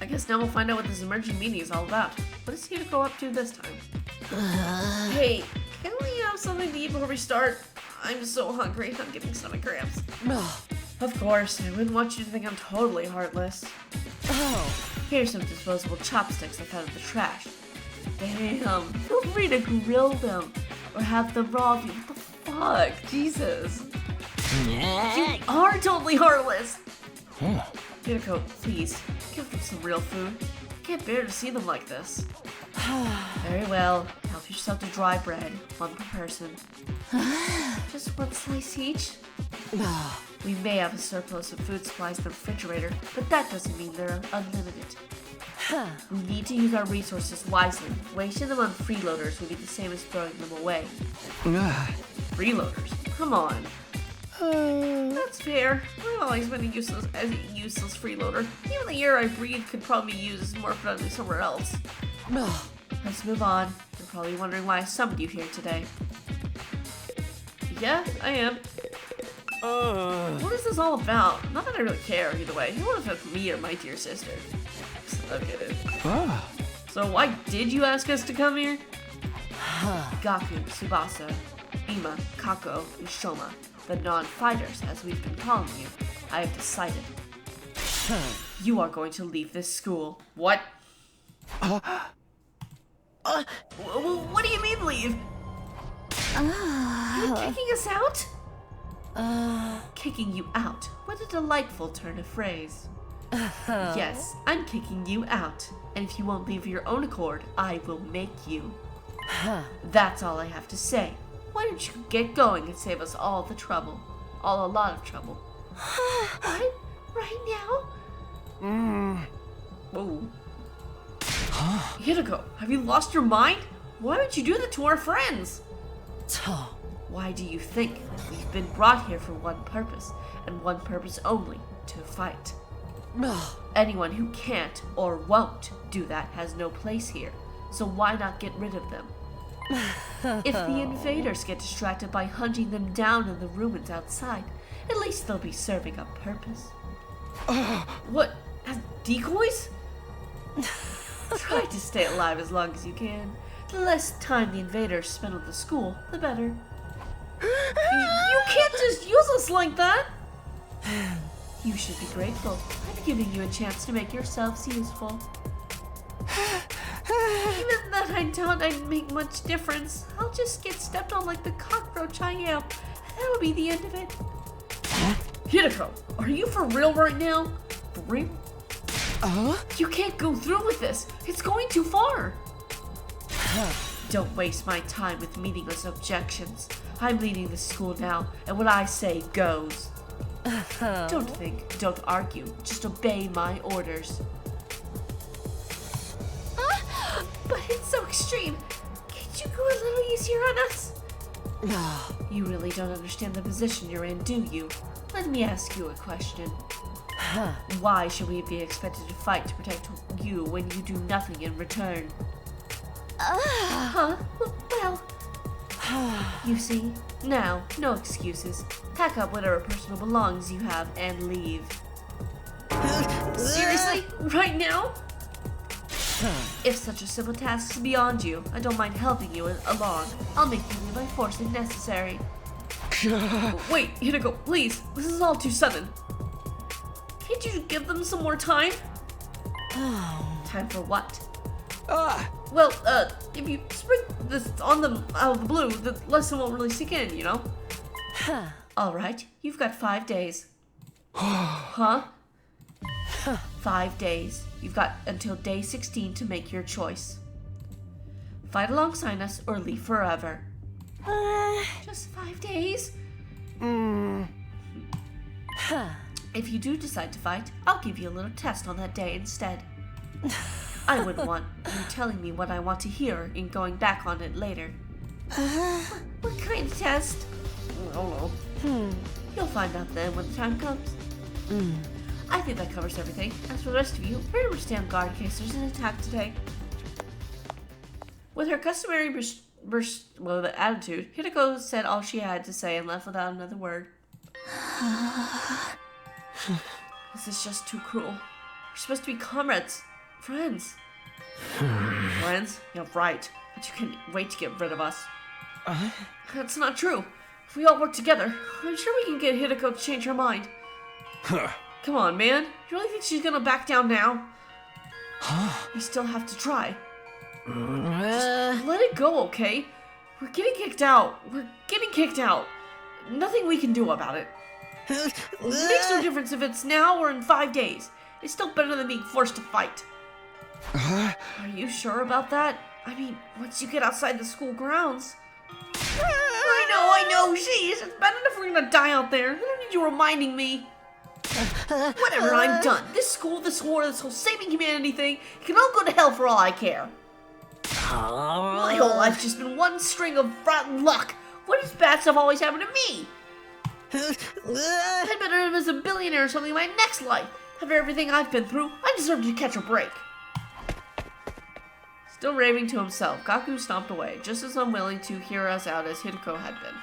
I guess now we'll find out what this emergent meeting is all about. What is Hiroko up to this time? Hey, can we have something to eat before we start? I'm so hungry. I'm getting stomach cramps. Of course, I wouldn't want you to think I'm totally heartless. Here's some disposable chopsticks I found in the trash. Damn, feel free to grill them or have them raw. What the fuck? Jesus. You are totally heartless. Hiroko, please, give them some real food. I can't bear to see them like this. Very well. Help yourself to dry bread. One per person. Just one slice each? We may have a surplus of food supplies in the refrigerator, but that doesn't mean they're unlimited. We need to use our resources wisely. Wasting them on freeloaders would be the same as throwing them away. Freeloaders? Come on. That's fair. I've always been a useless freeloader. Even the air I breathe could probably be used more productively somewhere else. Let's move on. You're probably wondering why I summoned you here today. Yeah, I am. What is this all about? Not that I really care either way. Who would have helped me or my dear sister? Okay. So why did you ask us to come here? Gaku, Tsubasa, Ima, Kako, and Shoma, the non-fighters as we've been calling you, I have decided. You are going to leave this school. What? What do you mean leave? You're kicking us out? Kicking you out. What a delightful turn of phrase. Yes, I'm kicking you out. And if you won't leave of your own accord, I will make you. That's all I have to say. Why don't you get going and save us all the trouble? a lot of trouble. What? Right now? Whoa. Hideko, have you lost your mind? Why would you do that to our friends? Why do you think we've been brought here for one purpose, and one purpose only, to fight? Anyone who can't or won't do that has no place here, so why not get rid of them? If the invaders get distracted by hunting them down in the ruins outside, at least they'll be serving a purpose. What? As decoys? Try to stay alive as long as you can. The less time the invaders spend on the school, the better. You can't just use us like that! You should be grateful. I'm giving you a chance to make yourselves useful. Even that I doubt I'd make much difference. I'll just get stepped on like the cockroach I am. That'll be the end of it. Hideko, are you for real right now? For real? You can't go through with this. It's going too far. Don't waste my time with meaningless objections. I'm leading the school now, and what I say goes. Don't think, don't argue, just obey my orders. But it's so extreme. Can't you go a little easier on us? You really don't understand the position you're in, do you? Let me ask you a question. Why should we be expected to fight to protect you when you do nothing in return? Huh? Well, You see? Now, no excuses. Pack up whatever personal belongings you have and leave. seriously? Right now? If such a simple task is beyond you, I don't mind helping you along. I'll make you leave by force if necessary. Wait, Hideko, please. This is all too sudden. Can't you give them some more time? Time for what? Well, if you spring this on them out of the blue, the lesson won't really sink in, you know? Alright, you've got 5 days. Huh? 5 days. You've got until day 16 to make your choice. Fight alongside us or leave forever. Just 5 days? If you do decide to fight, I'll give you a little test on that day instead. I wouldn't want you telling me what I want to hear and going back on it later. What kind of test? I don't know. You'll find out then when the time comes. I think that covers everything. As for the rest of you, very much stay on guard in case there's an attack today. With her customary attitude, Hideko said all she had to say and left without another word. This is just too cruel. We're supposed to be comrades. Friends. Friends? Yeah, right. But you can't wait to get rid of us. That's not true. If we all work together, I'm sure we can get Hideko to change her mind. Come on, man. You really think she's gonna back down now? We still have to try. Just let it go, okay? We're getting kicked out. We're getting kicked out. Nothing we can do about it. It makes no difference if it's now or in 5 days. It's still better than being forced to fight. Are you sure about that? I mean, once you get outside the school grounds. I know, jeez. It's bad enough we're gonna die out there. I don't need you reminding me. Whatever, I'm done. This school, this war, this whole saving humanity thing, it can all go to hell for all I care. My whole life's just been one string of rotten luck. What does bad stuff always happen to me? I'd better live as a billionaire or something in my next life. After everything I've been through, I deserve to catch a break. Still raving to himself, Gaku stomped away, just as unwilling to hear us out as Hideko had been.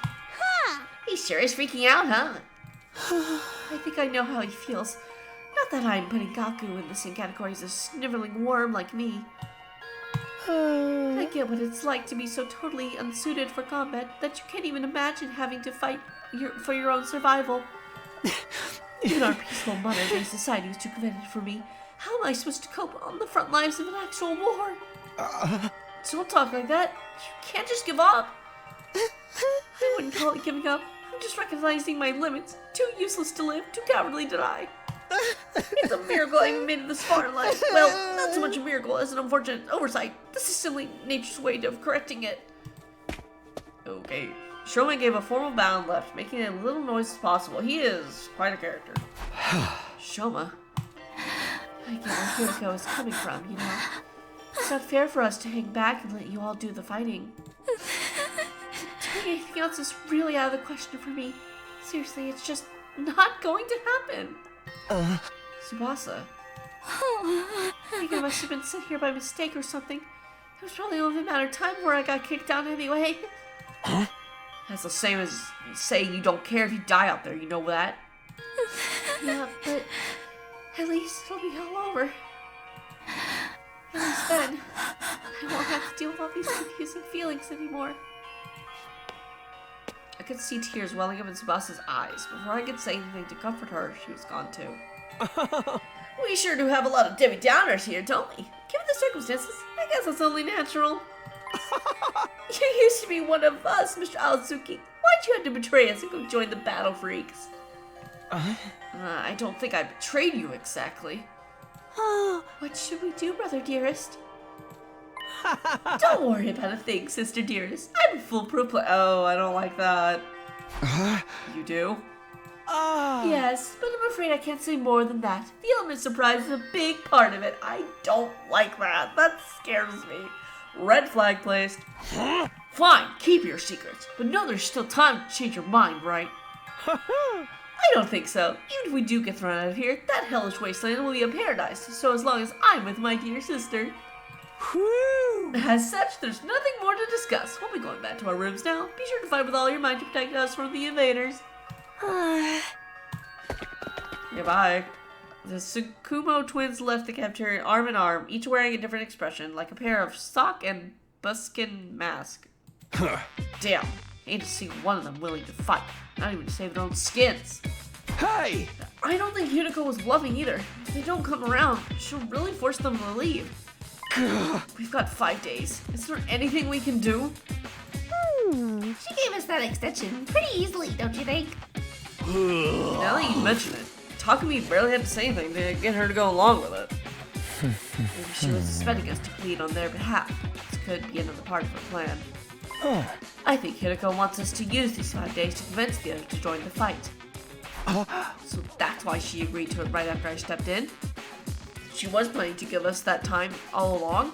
He sure is freaking out, huh? I think I know how he feels. Not that I'm putting Gaku in the same category as a sniveling worm like me. I get what it's like to be so totally unsuited for combat that you can't even imagine having to fight for your own survival. Even our peaceful modern-day society was too convenient for me. How am I supposed to cope on the front lines of an actual war? Don't talk like that. You can't just give up. I wouldn't call it giving up. I'm just recognizing my limits. Too useless to live, too cowardly to die. It's a miracle I even made it this far in life. Well, not so much a miracle as an unfortunate oversight. This is simply nature's way of correcting it. Okay. Shoma gave a formal bow and left, making as little noise as possible. He is quite a character. Shoma. I get where Hideko is coming from, you know. It's not fair for us to hang back and let you all do the fighting. Doing anything else is really out of the question for me. Seriously, it's just not going to happen. Tsubasa. I think I must have been sent here by mistake or something. It was probably only a matter of time before I got kicked out anyway. That's the same as saying you don't care if you die out there, you know that? Yeah, but at least it'll be all over. At least then, I won't have to deal with all these confusing feelings anymore. I could see tears welling up in Tsubasa's eyes. Before I could say anything to comfort her, she was gone too. We sure do have a lot of Debbie Downers here, don't we? Given the circumstances, I guess it's only natural. You used to be one of us, Mr. Aozuki. Why'd you have to betray us and go join the Battle Freaks? I don't think I betrayed you exactly. What should we do, brother dearest? Don't worry about a thing, sister dearest. I'm a foolproof Oh, I don't like that. You do? Yes, but I'm afraid I can't say more than that. The element of surprise is a big part of it. I don't like that. That scares me. Red flag placed. Fine, keep your secrets, but know there's still time to change your mind, right? I don't think so. Even if we do get thrown out of here, that hellish wasteland will be a paradise, so as long as I'm with my dear sister. As such, there's nothing more to discuss. We'll be going back to our rooms now. Be sure to fight with all your might to protect us from the invaders. Goodbye. The Tsukumo twins left the cafeteria arm in arm, each wearing a different expression, like a pair of sock and buskin mask. Damn, ain't to see one of them willing to fight, not even to save their own skins. Hey! I don't think Hideko was bluffing either. If they don't come around, she'll really force them to leave. We've got 5 days. Is there anything we can do? She gave us that extension pretty easily, don't you think? Now that you mention it, Takumi barely had to say anything to get her to go along with it. Maybe she was suspecting us to plead on their behalf. This could be another part of her plan. I think Hideko wants us to use these 5 days to convince the others to join the fight. So that's why she agreed to it right after I stepped in. She was planning to give us that time all along.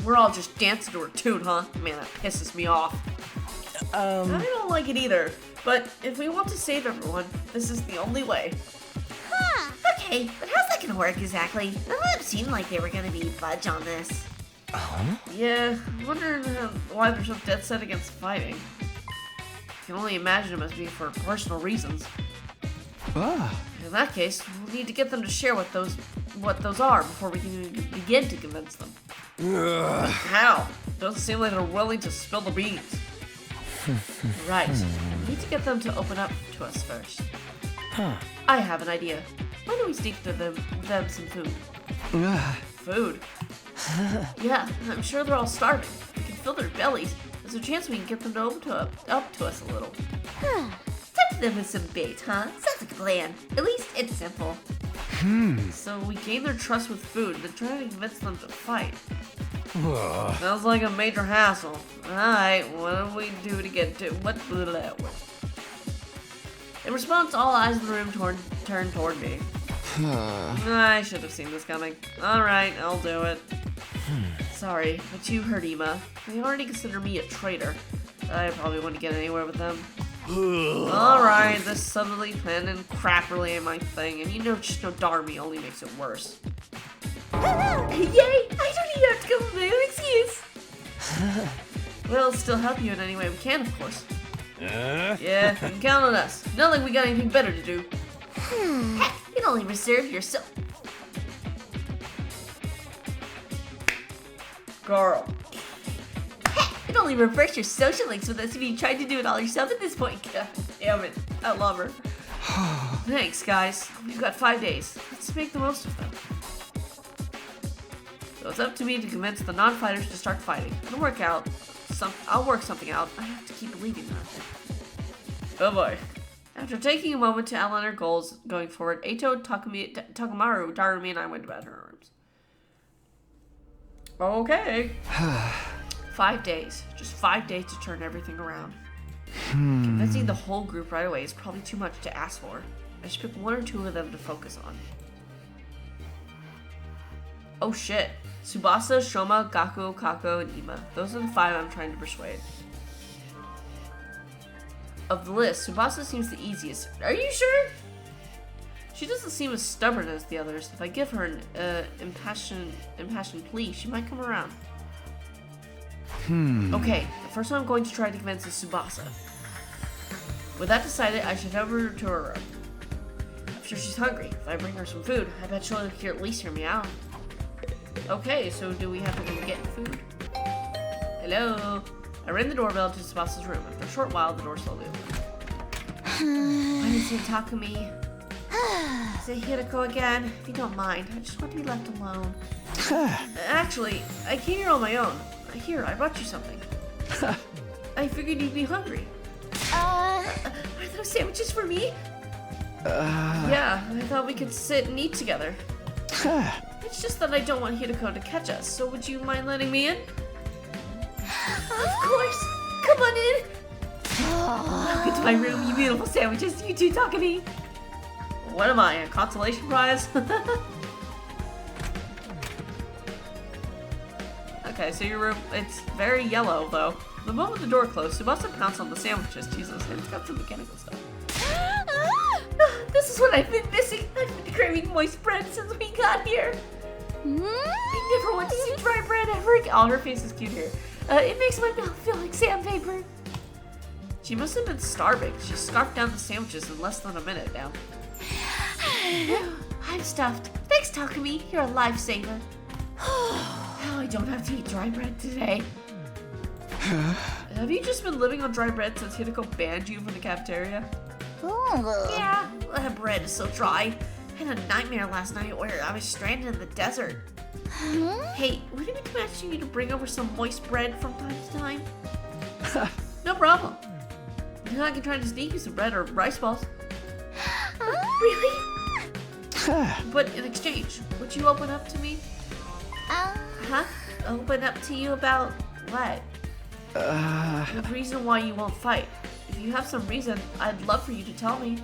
We're all just dancing to her tune, huh? Man, that pisses me off. I don't like it either. But if we want to save everyone, this is the only way. Okay, but how's that gonna work exactly? None of them seemed like they were gonna be budge on this. Yeah, I wonder why they're so dead set against fighting. I can only imagine it must be for personal reasons. In that case, we'll need to get them to share what those are before we can even begin to convince them. How? Doesn't seem like they're willing to spill the beans. Right. We need to get them to open up to us first. I have an idea. Why don't we sneak to them some food? Food? Yeah, I'm sure they're all starving. We can fill their bellies. There's a chance we can get them to open up to us a little. Tempt them with some bait, huh? Sounds like a plan. At least it's simple. So we gain their trust with food, then try to convince them to fight. Sounds like a major hassle. Alright, what do we do to get to what? In response, all eyes in the room turned toward me. I should have seen this coming. Alright, I'll do it. Sorry, but you heard Ima. They already consider me a traitor. I probably wouldn't get anywhere with them. Alright, this suddenly planned and crap really ain't my thing, and you know Shinodarmi only makes it worse. Yay! I don't even have to come with my own excuse. We'll still help you in any way we can, of course. Yeah, you can count on us. Not like we got anything better to do. Heck, you'd only reserve yourself. Girl. Heck, you'd only reverse your social links with us if you tried to do it all yourself at this point. God damn it. I love her. Thanks, guys. We've got 5 days. Let's make the most of them. So it's up to me to convince the non-fighters to start fighting. I'll work something out. I have to keep believing that. Oh boy. After taking a moment to outline our goals going forward, Eito, Takamaru, Darumi, and I went to bed in our rooms. Okay. 5 days. Just 5 days to turn everything around. Convincing the whole group right away is probably too much to ask for. I should pick 1 or 2 of them to focus on. Oh shit. Tsubasa, Shoma, Gaku, Kako, and Ima. Those are the 5 I'm trying to persuade. Of the list, Tsubasa seems the easiest. Are you sure? She doesn't seem as stubborn as the others. If I give her an impassioned plea, she might come around. Okay, the first one I'm going to try to convince is Tsubasa. With that decided, I should head over to her room. I'm sure she's hungry. If I bring her some food, I bet she'll at least hear me out. Okay, so do we have to go get food? Hello? I rang the doorbell to Tsubasa's room. After a short while, the door slowly opened. Why is it Takumi? Is it Hirako again? If you don't mind, I just want to be left alone. Actually, I came here on my own. Here, I brought you something. I figured you'd be hungry. Are those sandwiches for me? Yeah, I thought we could sit and eat together. It's just that I don't want Hirako to catch us, so would you mind letting me in? Of course! Come on in! Welcome to my room, you beautiful sandwiches. You two talk to me. What am I, a consolation prize? Okay, so your room, it's very yellow though. The moment the door closed, Tsubasa pounced on the sandwiches. Jesus, it's got some mechanical stuff. This is what I've been missing. I've been craving moist bread since we got here. I never want to see dry bread ever again. Oh, her face is cute here. It makes my mouth feel like sandpaper. She must have been starving. She scarfed down the sandwiches in less than a minute now. I'm stuffed. Thanks, Takumi. You're a lifesaver. Now I don't have to eat dry bread today. Have you just been living on dry bread since Hirako banned you from the cafeteria? Yeah, that bread is so dry. I had a nightmare last night where I was stranded in the desert. Hey, would it be too much for you to bring over some moist bread from time to time? No problem. I can try to sneak you some bread or rice balls. Really? But in exchange, would you open up to me? Huh? Open up to you about what? The reason why you won't fight. If you have some reason, I'd love for you to tell me.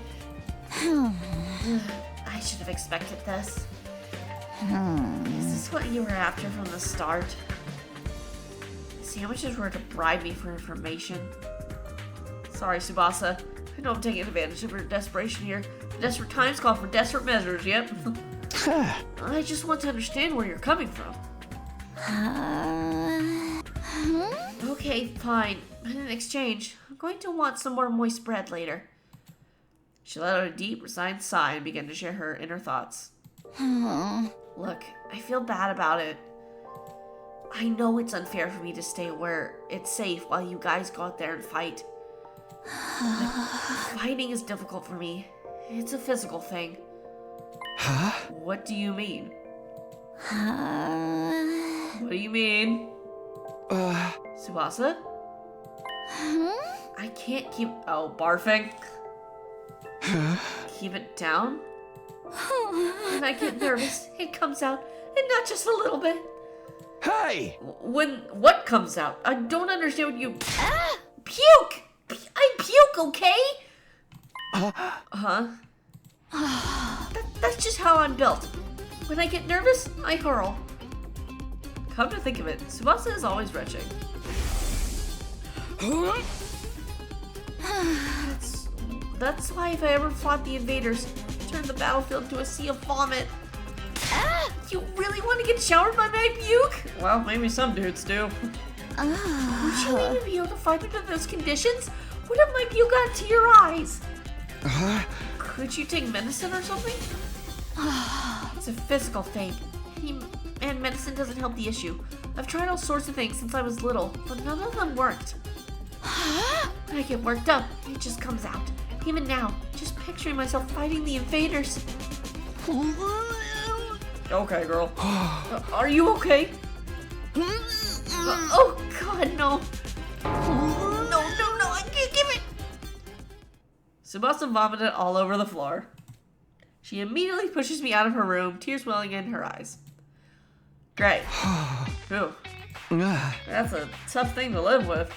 I should have expected this. Is this what you were after from the start? Sandwiches were to bribe me for information. Sorry, Tsubasa. I know I'm taking advantage of your desperation here. Desperate times call for desperate measures, yep. I just want to understand where you're coming from. Okay, fine. But in exchange, I'm going to want some more moist bread later. She let out a deep, resigned sigh and began to share her inner thoughts. Look, I feel bad about it. I know it's unfair for me to stay where it's safe while you guys go out there and fight. Fighting is difficult for me. It's a physical thing. Huh? What do you mean? What do you mean? Tsubasa? I can't keep... Oh, barfing. Keep it down? When I get nervous, it comes out, and not just a little bit. Hey! When what comes out? I don't understand what you... Puke! I puke, okay? That's just how I'm built. When I get nervous, I hurl. Come to think of it, Tsubasa is always retching. That's why if I ever fought the invaders, I turned the battlefield into a sea of vomit. You really want to get showered by my puke? Well, maybe some dudes do. Would you even be able to fight under those conditions? What if my puke got to your eyes? Could you take medicine or something? It's a physical thing. And medicine doesn't help the issue. I've tried all sorts of things since I was little, but none of them worked. When I get worked up, it just comes out. Even now, just picturing myself fighting the invaders. Okay, girl. Are you okay? Oh, God, no. No, I can't give it. Tsubasa vomited all over the floor. She immediately pushes me out of her room, tears welling in her eyes. Great. Phew. That's a tough thing to live with.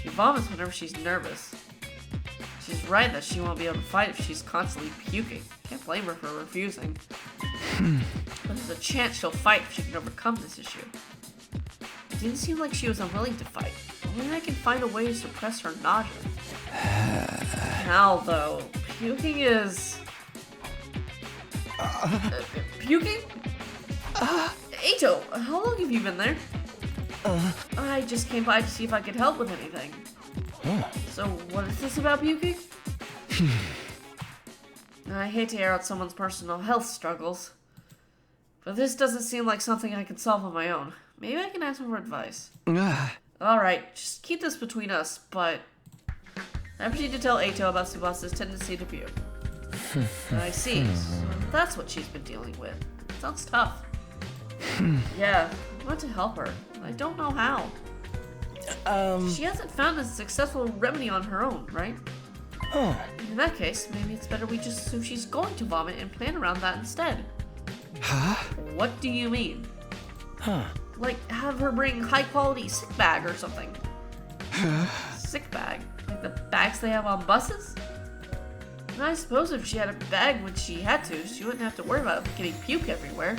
She vomits whenever she's nervous. She's right that she won't be able to fight if she's constantly puking. Can't blame her for refusing. But there's a chance she'll fight if she can overcome this issue. It didn't seem like she was unwilling to fight. Only I can find a way to suppress her nausea. How though? Puking is... puking? Eito, how long have you been there? I just came by to see if I could help with anything. So, what is this about puking? I hate to air out someone's personal health struggles, but this doesn't seem like something I can solve on my own. Maybe I can ask for advice. Alright, just keep this between us, but I proceed to tell Eito about Tsubasa's tendency to puke. I see, so that's what she's been dealing with. Sounds tough. Yeah, I want to help her. I don't know how. She hasn't found a successful remedy on her own, right? In that case, maybe it's better we just assume she's going to vomit and plan around that instead. What do you mean? Like, have her bring high-quality sick bag or something. Sick bag? Like the bags they have on buses? And I suppose if she had a bag when she had to, she wouldn't have to worry about getting puke everywhere.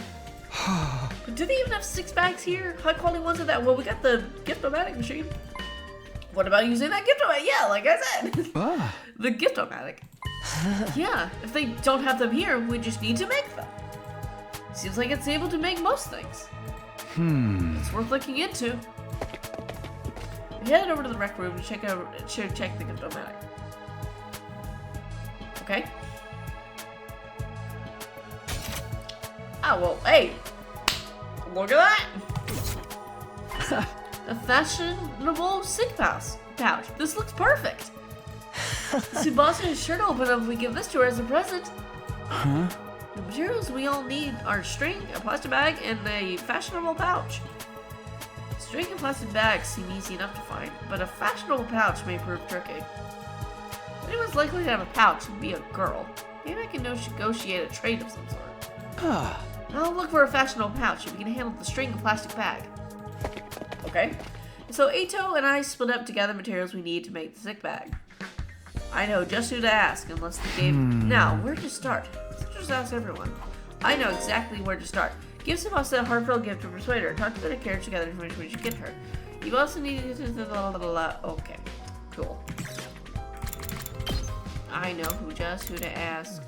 But do they even have 6 bags here? High-quality ones of that? Well, we got the Gift-O-Matic machine. What about using that Gift-O-Matic? Yeah, like I said. The Gift-O-Matic. Yeah, if they don't have them here, we just need to make them. Seems like it's able to make most things. It's worth looking into. We headed over to the rec room to check the Gift-O-Matic. Okay. Oh, well, hey. Look at that. A fashionable sick pouch. This looks perfect. Tsubasa is sure to open up if we give this to her as a present. The materials we all need are string, a plastic bag, and a fashionable pouch. String and plastic bags seem easy enough to find, but a fashionable pouch may prove tricky. If anyone's likely to have a pouch would be a girl. Maybe I can negotiate a trade of some sort. I'll look for a fashionable pouch if we can handle the string and plastic bag. Okay. So Eito and I split up to gather materials we need to make the sick bag. I know just who to ask unless the game... Now, where to start? Let's just ask everyone. I know exactly where to start. Give Tsubasa a heartfelt gift to persuade her. Talk to the carriage together to finish we should get her. You also need to... Okay. Cool. I know who to ask.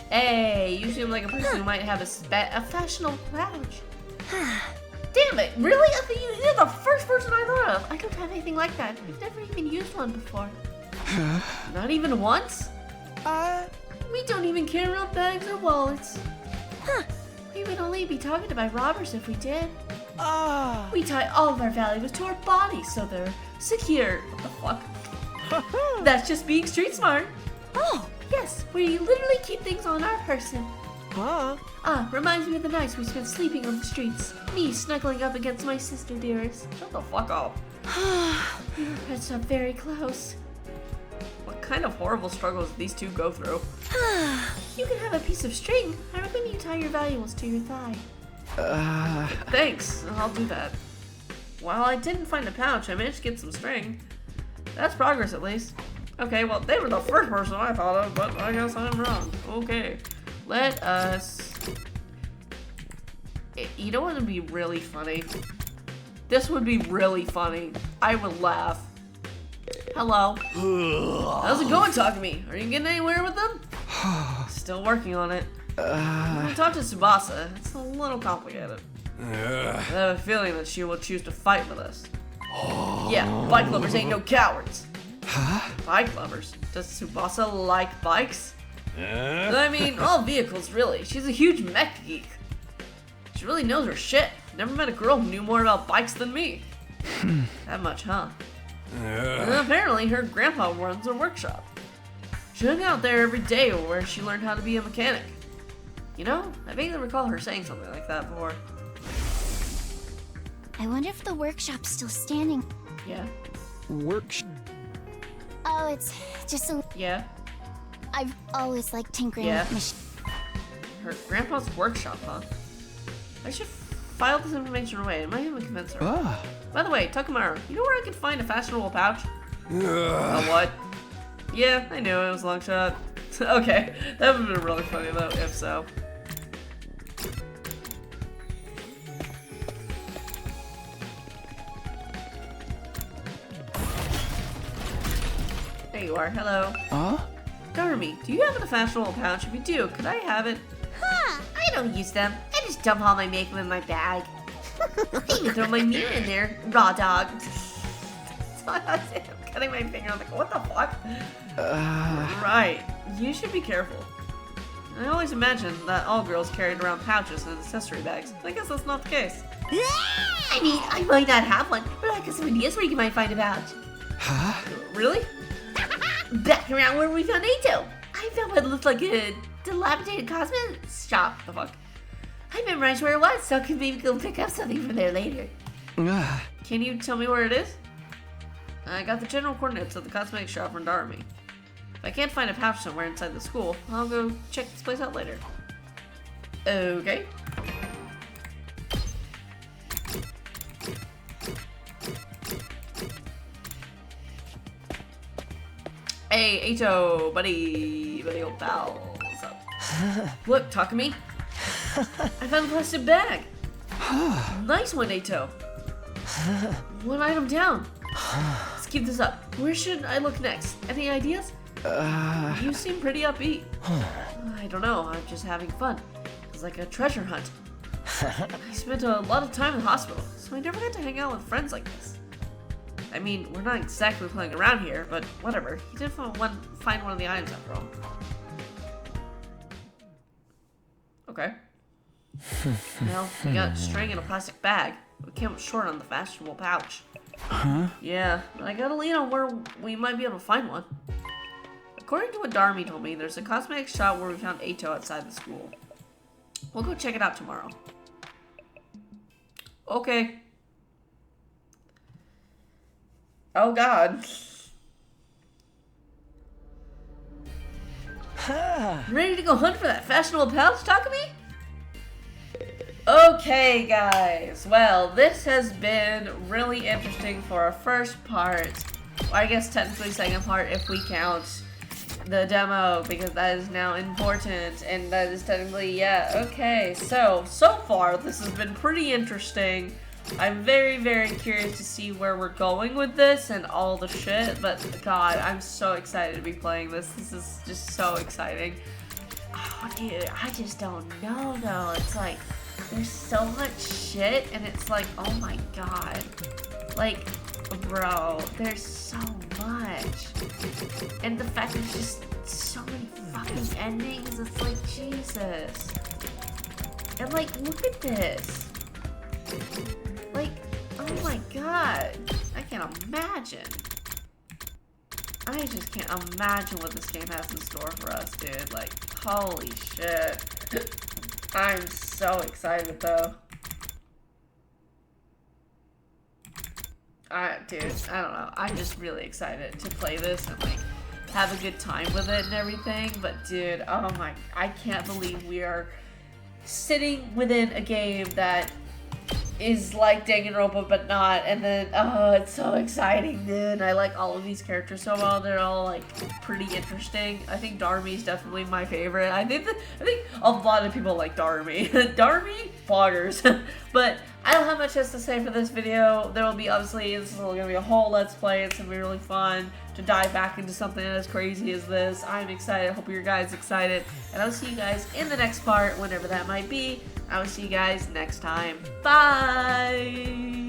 Hey, you seem like a person who might have a fashionable pouch. Damn it, really? I think you're the first person I thought of. I don't have anything like that. I've never even used one before. Not even once? We don't even carry around bags or wallets. We would only be targeted by robbers if we did. We tie all of our valuables to our bodies so they're secure. What the fuck? That's just being street smart. Yes, we literally keep things on our person. Reminds me of the nights we spent sleeping on the streets. Me snuggling up against my sister dearest. Shut the fuck up. We were pressed up very close. What kind of horrible struggles these two go through? You can have a piece of string. I recommend you tie your valuables to your thigh. Thanks, I'll do that. While I didn't find a pouch, I managed to get some string. That's progress at least. Okay, well, they were the first person I thought of, but I guess I'm wrong. Okay, let us... You know what would be really funny? This would be really funny. I would laugh. Hello. How's it going, Takumi? Are you getting anywhere with them? Still working on it. When I talk to Tsubasa, it's a little complicated. I have a feeling that she will choose to fight with us. Yeah, bike lovers ain't no cowards. Bike lovers? Does Tsubasa like bikes? I mean, all vehicles, really. She's a huge mech geek. She really knows her shit. Never met a girl who knew more about bikes than me. That much, huh? And apparently, her grandpa runs a workshop. She hung out there every day where she learned how to be a mechanic. You know, I vaguely recall her saying something like that before. I wonder if the workshop's still standing. Yeah. Oh, it's just a... Yeah. I've always liked tinkering Yeah. with machines. Her grandpa's workshop, huh? I should file this information away. It might even convince her. By the way, Takumaru, you know where I can find a fashionable pouch? What? Yeah, I knew it was a long shot. Okay, that would have been really funny though, if so. There you are, hello. Darmy, do you have a fashionable pouch? If you do, could I have it? Huh, I don't use them. I just dump all my makeup in my bag. I even throw my mirror in there, raw dog. I'm cutting my finger. I'm like, what the fuck? Right. You should be careful. I always imagined that all girls carried around pouches and accessory bags. I guess that's not the case. I mean, I might not have one, but I got some ideas where you might find a pouch. Really? Back around where we found Ato. I found what looked like a dilapidated cosmetics shop. The fuck? I memorized where it was, so I could maybe go pick up something from there later. Can you tell me where it is? I got the general coordinates of the cosmetic shop from Darmy. If I can't find a pouch somewhere inside the school, I'll go check this place out later. Okay. Hey, Ato, buddy old pal. What's up? Look, Takumi. I found a plastic bag. Nice one, Ato. One item down. Let's keep this up. Where should I look next? Any ideas? You seem pretty upbeat. I don't know, I'm just having fun. It's like a treasure hunt. I spent a lot of time in the hospital, so I never got to hang out with friends like this. I mean, we're not exactly playing around here, but whatever. You did find one of the items after all. Okay. Well, we got string in a plastic bag. We came up short on the fashionable pouch. Yeah, but I gotta lean on where we might be able to find one. According to what Darmy told me, there's a cosmetic shop where we found Ato outside the school. We'll go check it out tomorrow. Okay. Oh god. Ready to go hunt for that fashionable pouch, Takumi? Okay, guys. Well, this has been really interesting for our first part. I guess technically second part if we count the demo, because that is now important, and that is technically, yeah, okay. So far, this has been pretty interesting. I'm very, very curious to see where we're going with this and all the shit, but god, I'm so excited to be playing this. This is just so exciting. Oh, dude, I just don't know, though. It's like, there's so much shit, and it's like, oh my god. Like, bro, there's so much. And the fact there's just so many fucking endings, it's like, Jesus. And like, look at this. Like, oh my god. I can't imagine. I just can't imagine what this game has in store for us, dude. Like, holy shit. I'm so excited, though. Dude, I don't know. I'm just really excited to play this and, like, have a good time with it and everything. But, dude, oh my, I can't believe we are sitting within a game that is like Danganronpa but not, and then oh, it's so exciting, dude. I like all of these characters so well. They're all like pretty interesting. I think Darmy's definitely my favorite. I think a lot of people like Darmy. Darmy vloggers. But I don't have much else to say for this video. There will be, obviously, this is gonna be a whole let's play. It's gonna be really fun to dive back into something as crazy as this. I'm excited. I hope you guys excited, and I'll see you guys in the next part, whenever that might be. I will see you guys next time. Bye!